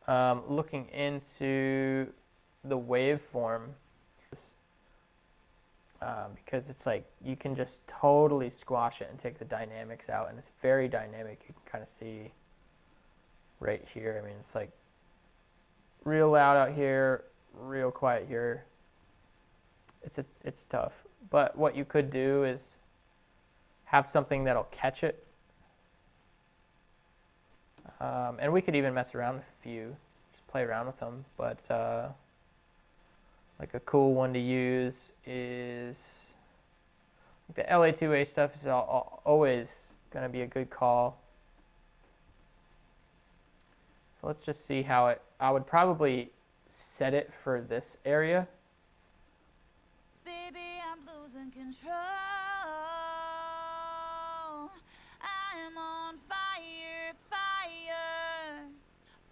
Okay. Looking into the waveform, because it's like you can just totally squash it and take the dynamics out, and it's very dynamic. You can kind of see right here. I mean, it's like real loud out here, real quiet here. It's tough. But what you could do is have something that'll catch it. And we could even mess around with a few, just play around with them. But like a cool one to use is the LA2A stuff is always going to be a good call. So let's just see how it, I would probably set it for this area. baby, I'm losing control. I am on fire, fire,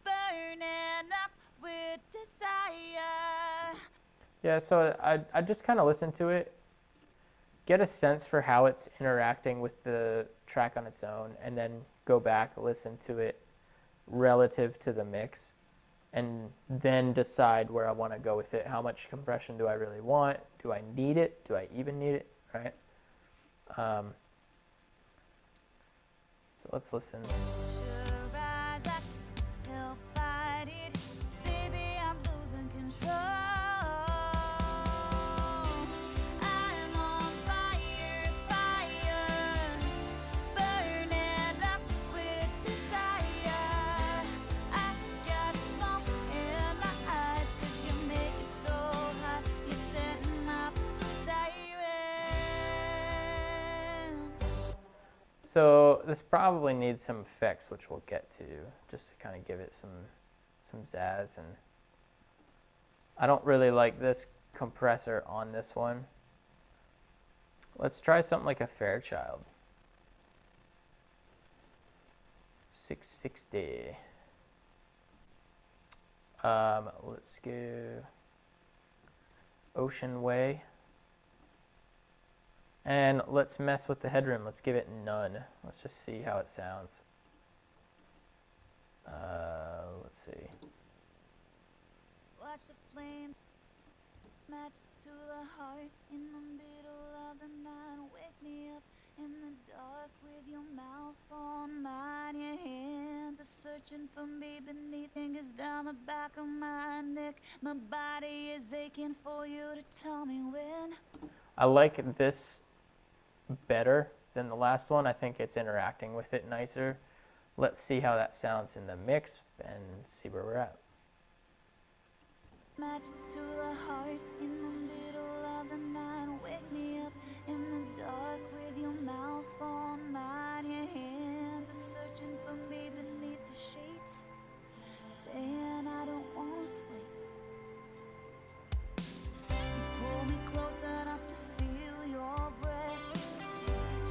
burning up with desire. Yeah, so I just kind of listen to it, get a sense for how it's interacting with the track on its own, and then go back, listen to it relative to the mix, and then decide where I want to go with it. How much compression do I really want? Do I need it? Do I even need it? Right? So let's listen. Sure as I help fight it, baby, I'm losing control. I am on fire, fire, burning up with desire. I got smoke in my eyes 'cause you make it so hot. You're setting up sirens. So this probably needs some effects, which we'll get to, just to kind of give it some zazz. And I don't really like this compressor on this one. Let's try something like a Fairchild. 660. Let's go Ocean Way. And let's mess with the headroom. Let's give it none. Let's just see how it sounds. Let's see. Watch the flame match to the heart in the middle of the night. Wake me up in the dark with your mouth on mine. Your hands are searching for me beneath fingers down the back of my neck. My body is aching for you to tell me when. I like this better than the last one. I think it's interacting with it nicer. Let's see how that sounds in the mix and see where we're at. Match to the heart in the middle of the night. Wake me up in the dark with your mouth on mine. Your hands are searching for me beneath the sheets, saying I don't want to sleep. You pull me close enough to feel your breath.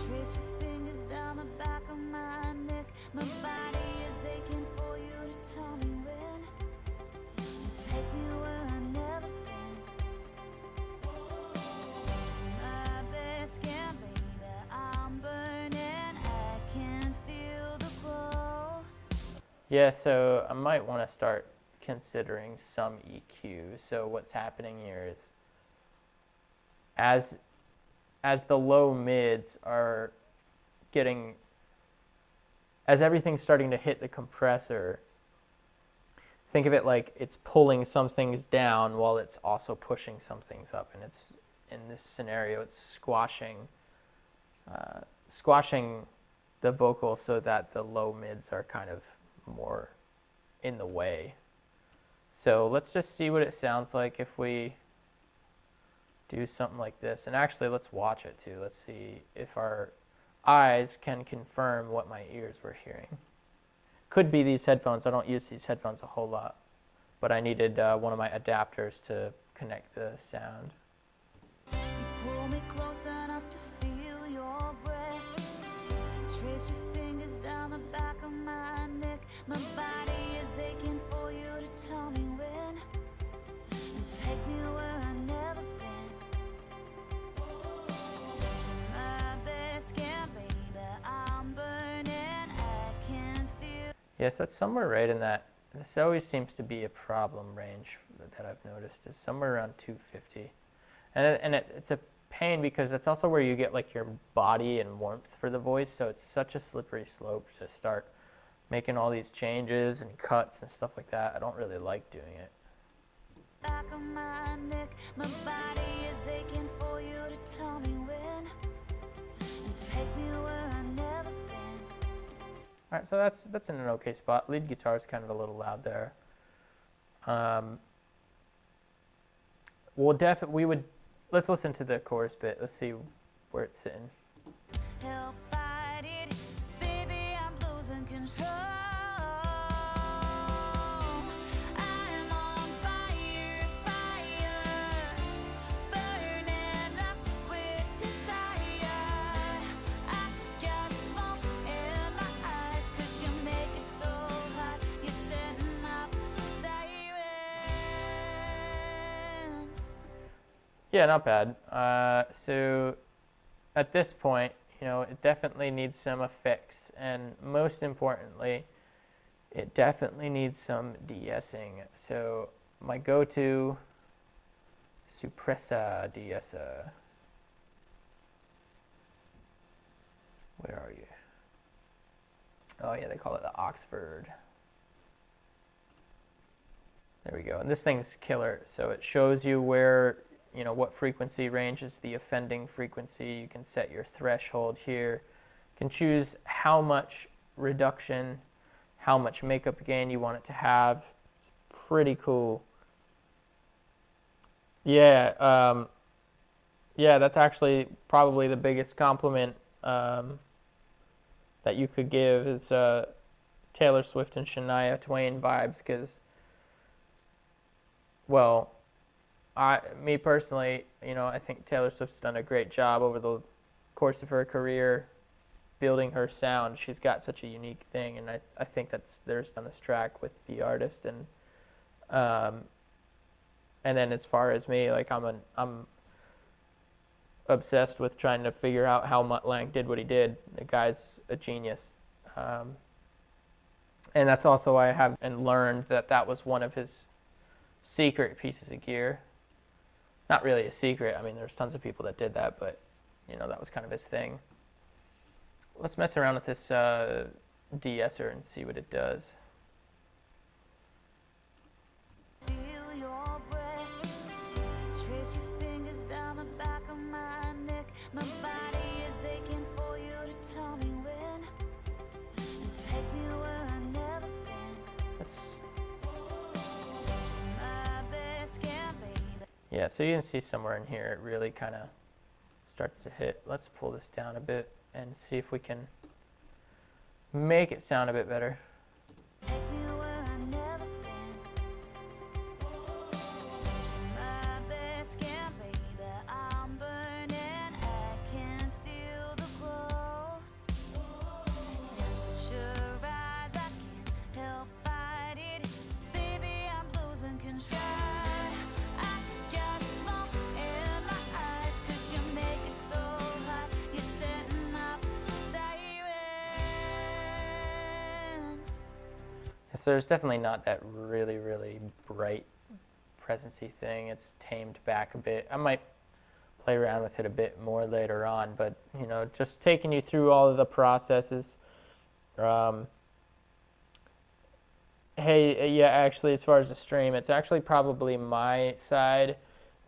Trace your fingers down the back of my neck. My body is aching for you to tell me when. Take me where I've never been. Yeah, so I might want to start considering some EQ. So what's happening here is as the low mids are getting, as everything's starting to hit the compressor, think of it like it's pulling some things down while it's also pushing some things up. And it's, in this scenario, it's squashing the vocal so that the low mids are kind of more in the way. So let's just see what it sounds like if we do something like this. And actually, let's watch it too. Let's see if our eyes can confirm what my ears were hearing. Could be these headphones. I don't use these headphones a whole lot, but I needed one of my adapters to connect the sound. You pull me close enough to feel your breath. Trace your fingers down the back of my neck. My body is aching for you to tell me when. And take me where I've never been. Touching my bare skin, baby, I'm burning. I can feel. Yes, that's somewhere right in that. This always seems to be a problem range that I've noticed, is somewhere around 250. And it's a pain because that's also where you get like your body and warmth for the voice, so it's such a slippery slope to start making all these changes and cuts and stuff like that. I don't really like doing it. Back of my neck, my body is aching for you to tell me when. And take me where I've never been. All right, so that's in an okay spot. Lead guitar is kind of a little loud there. Let's listen to the chorus bit. Let's see where it's sitting. Help fight it, baby, I'm losing control. I'm on fire, fire, burning up with desire. I got smoke in my eyes 'cause you make it so hot. You're setting up sirens. Yeah, not bad. So at this point, you know, it definitely needs some effects, and most importantly, it definitely needs some de-essing. So my go-to, suppressor, de-esser. Where are you? Oh yeah, they call it the Oxford. There we go. And this thing's killer. So it shows you where, you know, what frequency range is the offending frequency. You can set your threshold here. You can choose how much reduction, how much makeup gain you want it to have. It's pretty cool. Yeah, yeah, that's actually probably the biggest compliment that you could give is Taylor Swift and Shania Twain vibes, because, well, me personally, you know, I think Taylor Swift's done a great job over the course of her career building her sound. She's got such a unique thing, and I think there's on this track with the artist, and then as far as me, like I'm obsessed with trying to figure out how Mutt Lange did what he did. The guy's a genius, and that's also why I have and learned that was one of his secret pieces of gear. Not really a secret. I mean, there's tons of people that did that, but, you know, that was kind of his thing. Let's mess around with this de-esser and see what it does. Feel your breath. Trace your fingers down the back of my neck. My body is aching for you to tell me when. And take me where I've never been. Touching my bare skin, baby. Yeah, so you can see somewhere in here it really kind of starts to hit. Let's pull this down a bit and see if we can make it sound a bit better. Take me where I've never been. Touching my bare skin, baby, I'm burning. I can feel the glow. Temperature rise, I can't help fight it. Baby, I'm losing control. I got smoke in my eyes 'cause you make it so hot. You're setting up sirens. So there's definitely not that really, really bright presency thing. It's tamed back a bit. I might play around with it a bit more later on, but you know, just taking you through all of the processes. Hey, yeah, actually, as far as the stream, it's actually probably my side.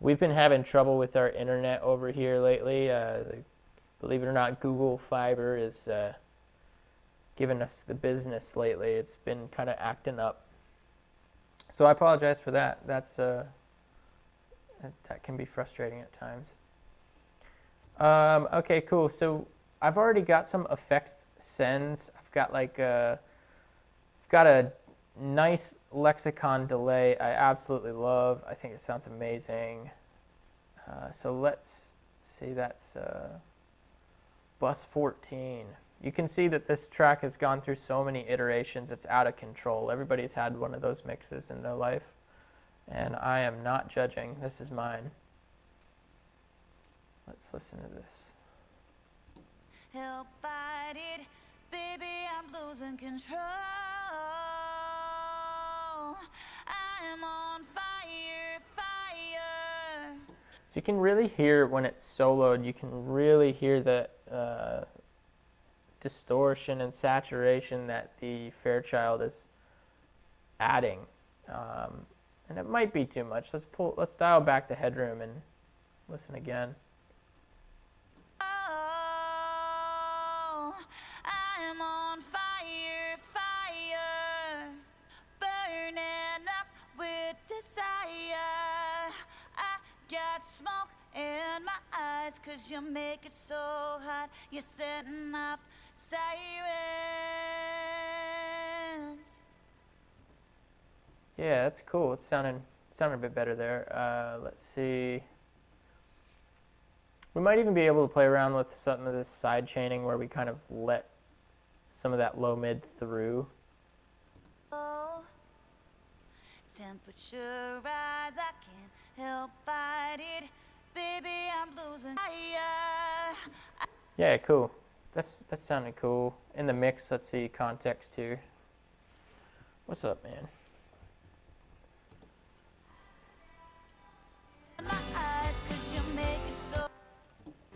We've been having trouble with our internet over here lately. Believe it or not, Google Fiber is giving us the business lately. It's been kind of acting up. So I apologize for that. That can be frustrating at times. Okay, cool. So I've already got some effects sends. I've got a nice lexicon delay I absolutely love. I think it sounds amazing. So let's see, that's bus 14. You can see that this track has gone through so many iterations, it's out of control. Everybody's had one of those mixes in their life, and I am not judging. This is mine. Let's listen to this. Help fight it, baby, I'm losing control. I'm on fire, fire. So you can really hear when it's soloed, you can really hear the distortion and saturation that the Fairchild is adding. And it might be too much. Let's dial back the headroom and listen again. Oh, I'm on fire, fire, burning up with desire. I got smoke in my eyes 'cause you make it so hot. You're setting up sirens. Yeah, that's cool. It's sounding a bit better there. Let's see. We might even be able to play around with some of this side chaining where we kind of let some of that low mid through. Oh, temperature rise, I can't help fight it. Baby, I'm losing fire. Yeah, cool. That's sounding cool. In the mix, let's see context here. What's up, man? My eyes 'cause you make it so.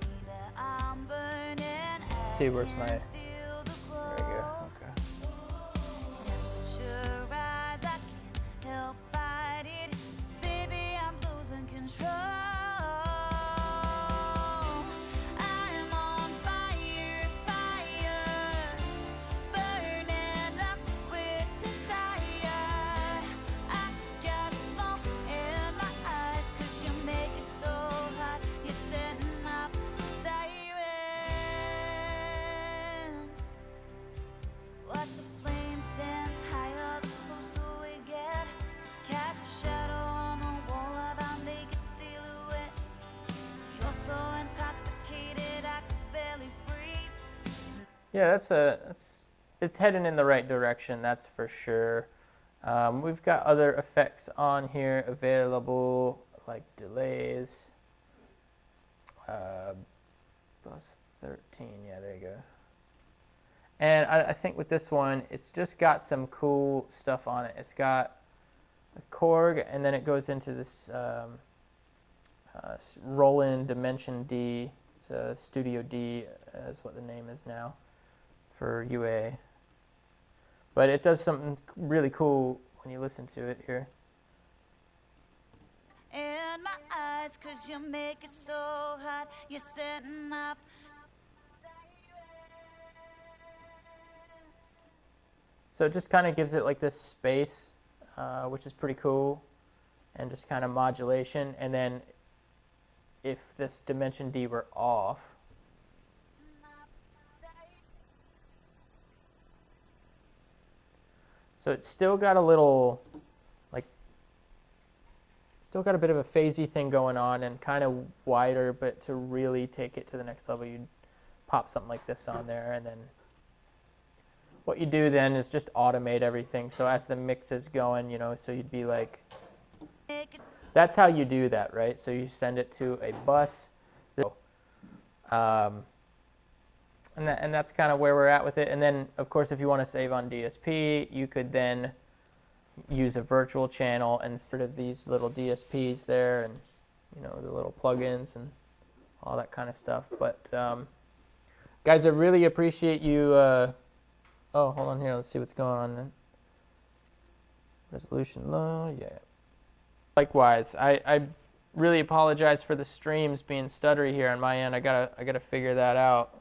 Baby, I'm burning. Let's see, where's my... I can feel the There we go. glow. Okay. Temperature rise, I can't help fight it. Baby, I'm losing control. I'm on fire, fire, burning up with desire. I got smoke in my eyes 'cause you make it so hot. You're setting up sirens. Watch the flames dance higher the closer we get. Cast a shadow on the wall of our naked silhouette. You're so intoxicated I could barely breathe. Yeah, it's heading in the right direction, that's for sure. We've got other effects on here available, like delays. Bus 13, yeah, there you go. And I think with this one, it's just got some cool stuff on it. It's got a Korg, and then it goes into this roll-in Dimension D. It's a Studio D, is what the name is now for UA. But it does something really cool when you listen to it here. In my eyes 'cause you make it so hot. You're setting up. So it just kind of gives it like this space, which is pretty cool, and just kind of modulation. And then if this Dimension D were off, so it's still got a little, like, still got a bit of a phasey thing going on and kind of wider, but to really take it to the next level, you'd pop something like this on there, and then what you do then is just automate everything. So as the mix is going, you know, so you'd be like, that's how you do that, right? So you send it to a bus. And that's kind of where we're at with it. And then, of course, if you want to save on DSP, you could then use a virtual channel and sort of these little DSPs there, and you know, the little plugins and all that kind of stuff. But guys, I really appreciate you. Oh, hold on here. Let's see what's going on then. Resolution low, yeah. Likewise, I really apologize for the streams being stuttery here on my end. I gotta figure that out.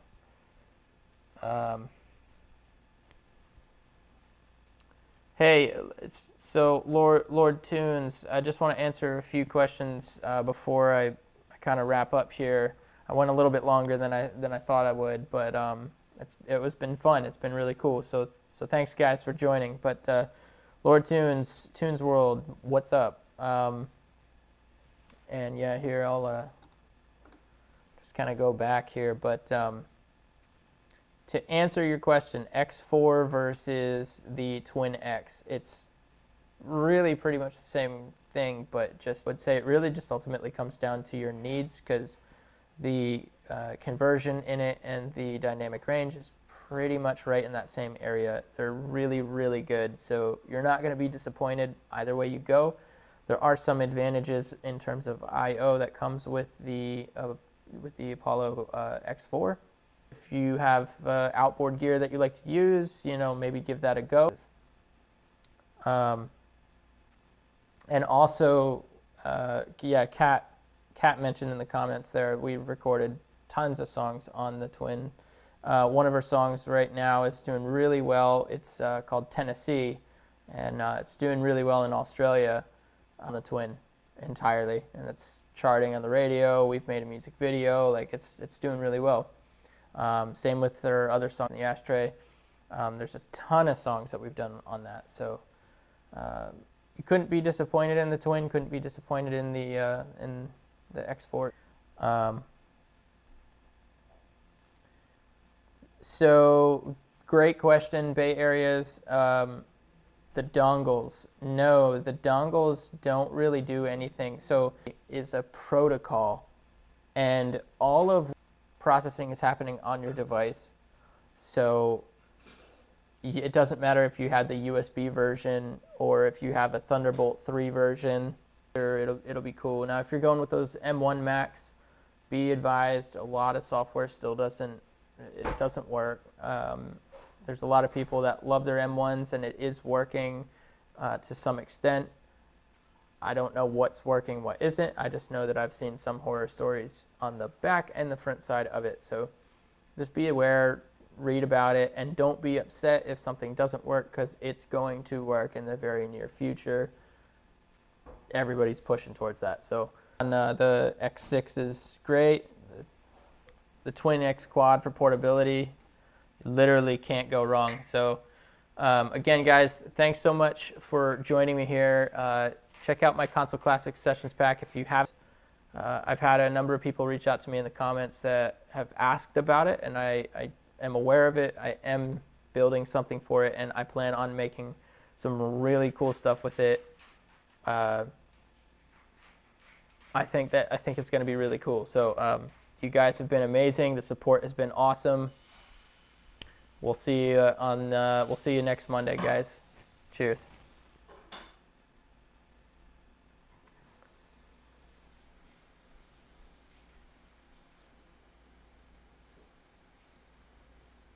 Hey, so Lord Tunes, I just want to answer a few questions before I kind of wrap up here. I went a little bit longer than I thought I would, but it was been fun. It's been really cool. So thanks guys for joining. But Lord Tunes World, what's up? And yeah, here I'll just kind of go back here, but. To answer your question, X4 versus the Twin X, it's really pretty much the same thing, but just would say it really just ultimately comes down to your needs, because the conversion in it and the dynamic range is pretty much right in that same area. They're really, really good, so you're not going to be disappointed either way you go. There are some advantages in terms of I/O that comes with the Apollo X4. If you have outboard gear that you like to use, you know, maybe give that a go. And also, yeah, Kat mentioned in the comments there, we recorded tons of songs on the Twin. One of our songs right now is doing really well. It's called Tennessee, and it's doing really well in Australia on the Twin entirely, and it's charting on the radio. We've made a music video. Like, it's doing really well. Same with their other songs in the Ashtray. There's a ton of songs that we've done on that. So you couldn't be disappointed in the Twin, couldn't be disappointed in the X4. So great question, Bay Areas. The dongles. No, the dongles don't really do anything. So it is a protocol, and all of processing is happening on your device, so it doesn't matter if you had the USB version or if you have a Thunderbolt 3 version. It'll be cool. Now, if you're going with those M1 Max, be advised, a lot of software still doesn't work. There's a lot of people that love their M1s, and it is working to some extent. I don't know what's working, what isn't. I just know that I've seen some horror stories on the back and the front side of it. So just be aware, read about it, and don't be upset if something doesn't work, because it's going to work in the very near future. Everybody's pushing towards that. So and, the X6 is great. The Twin X Quad for portability, literally can't go wrong. So again, guys, thanks so much for joining me here. Check out my Console Classics Sessions Pack if you have. I've had a number of people reach out to me in the comments that have asked about it, and I am aware of it. I am building something for it, and I plan on making some really cool stuff with it. I think it's going to be really cool. So you guys have been amazing. The support has been awesome. We'll see you next Monday, guys. Cheers.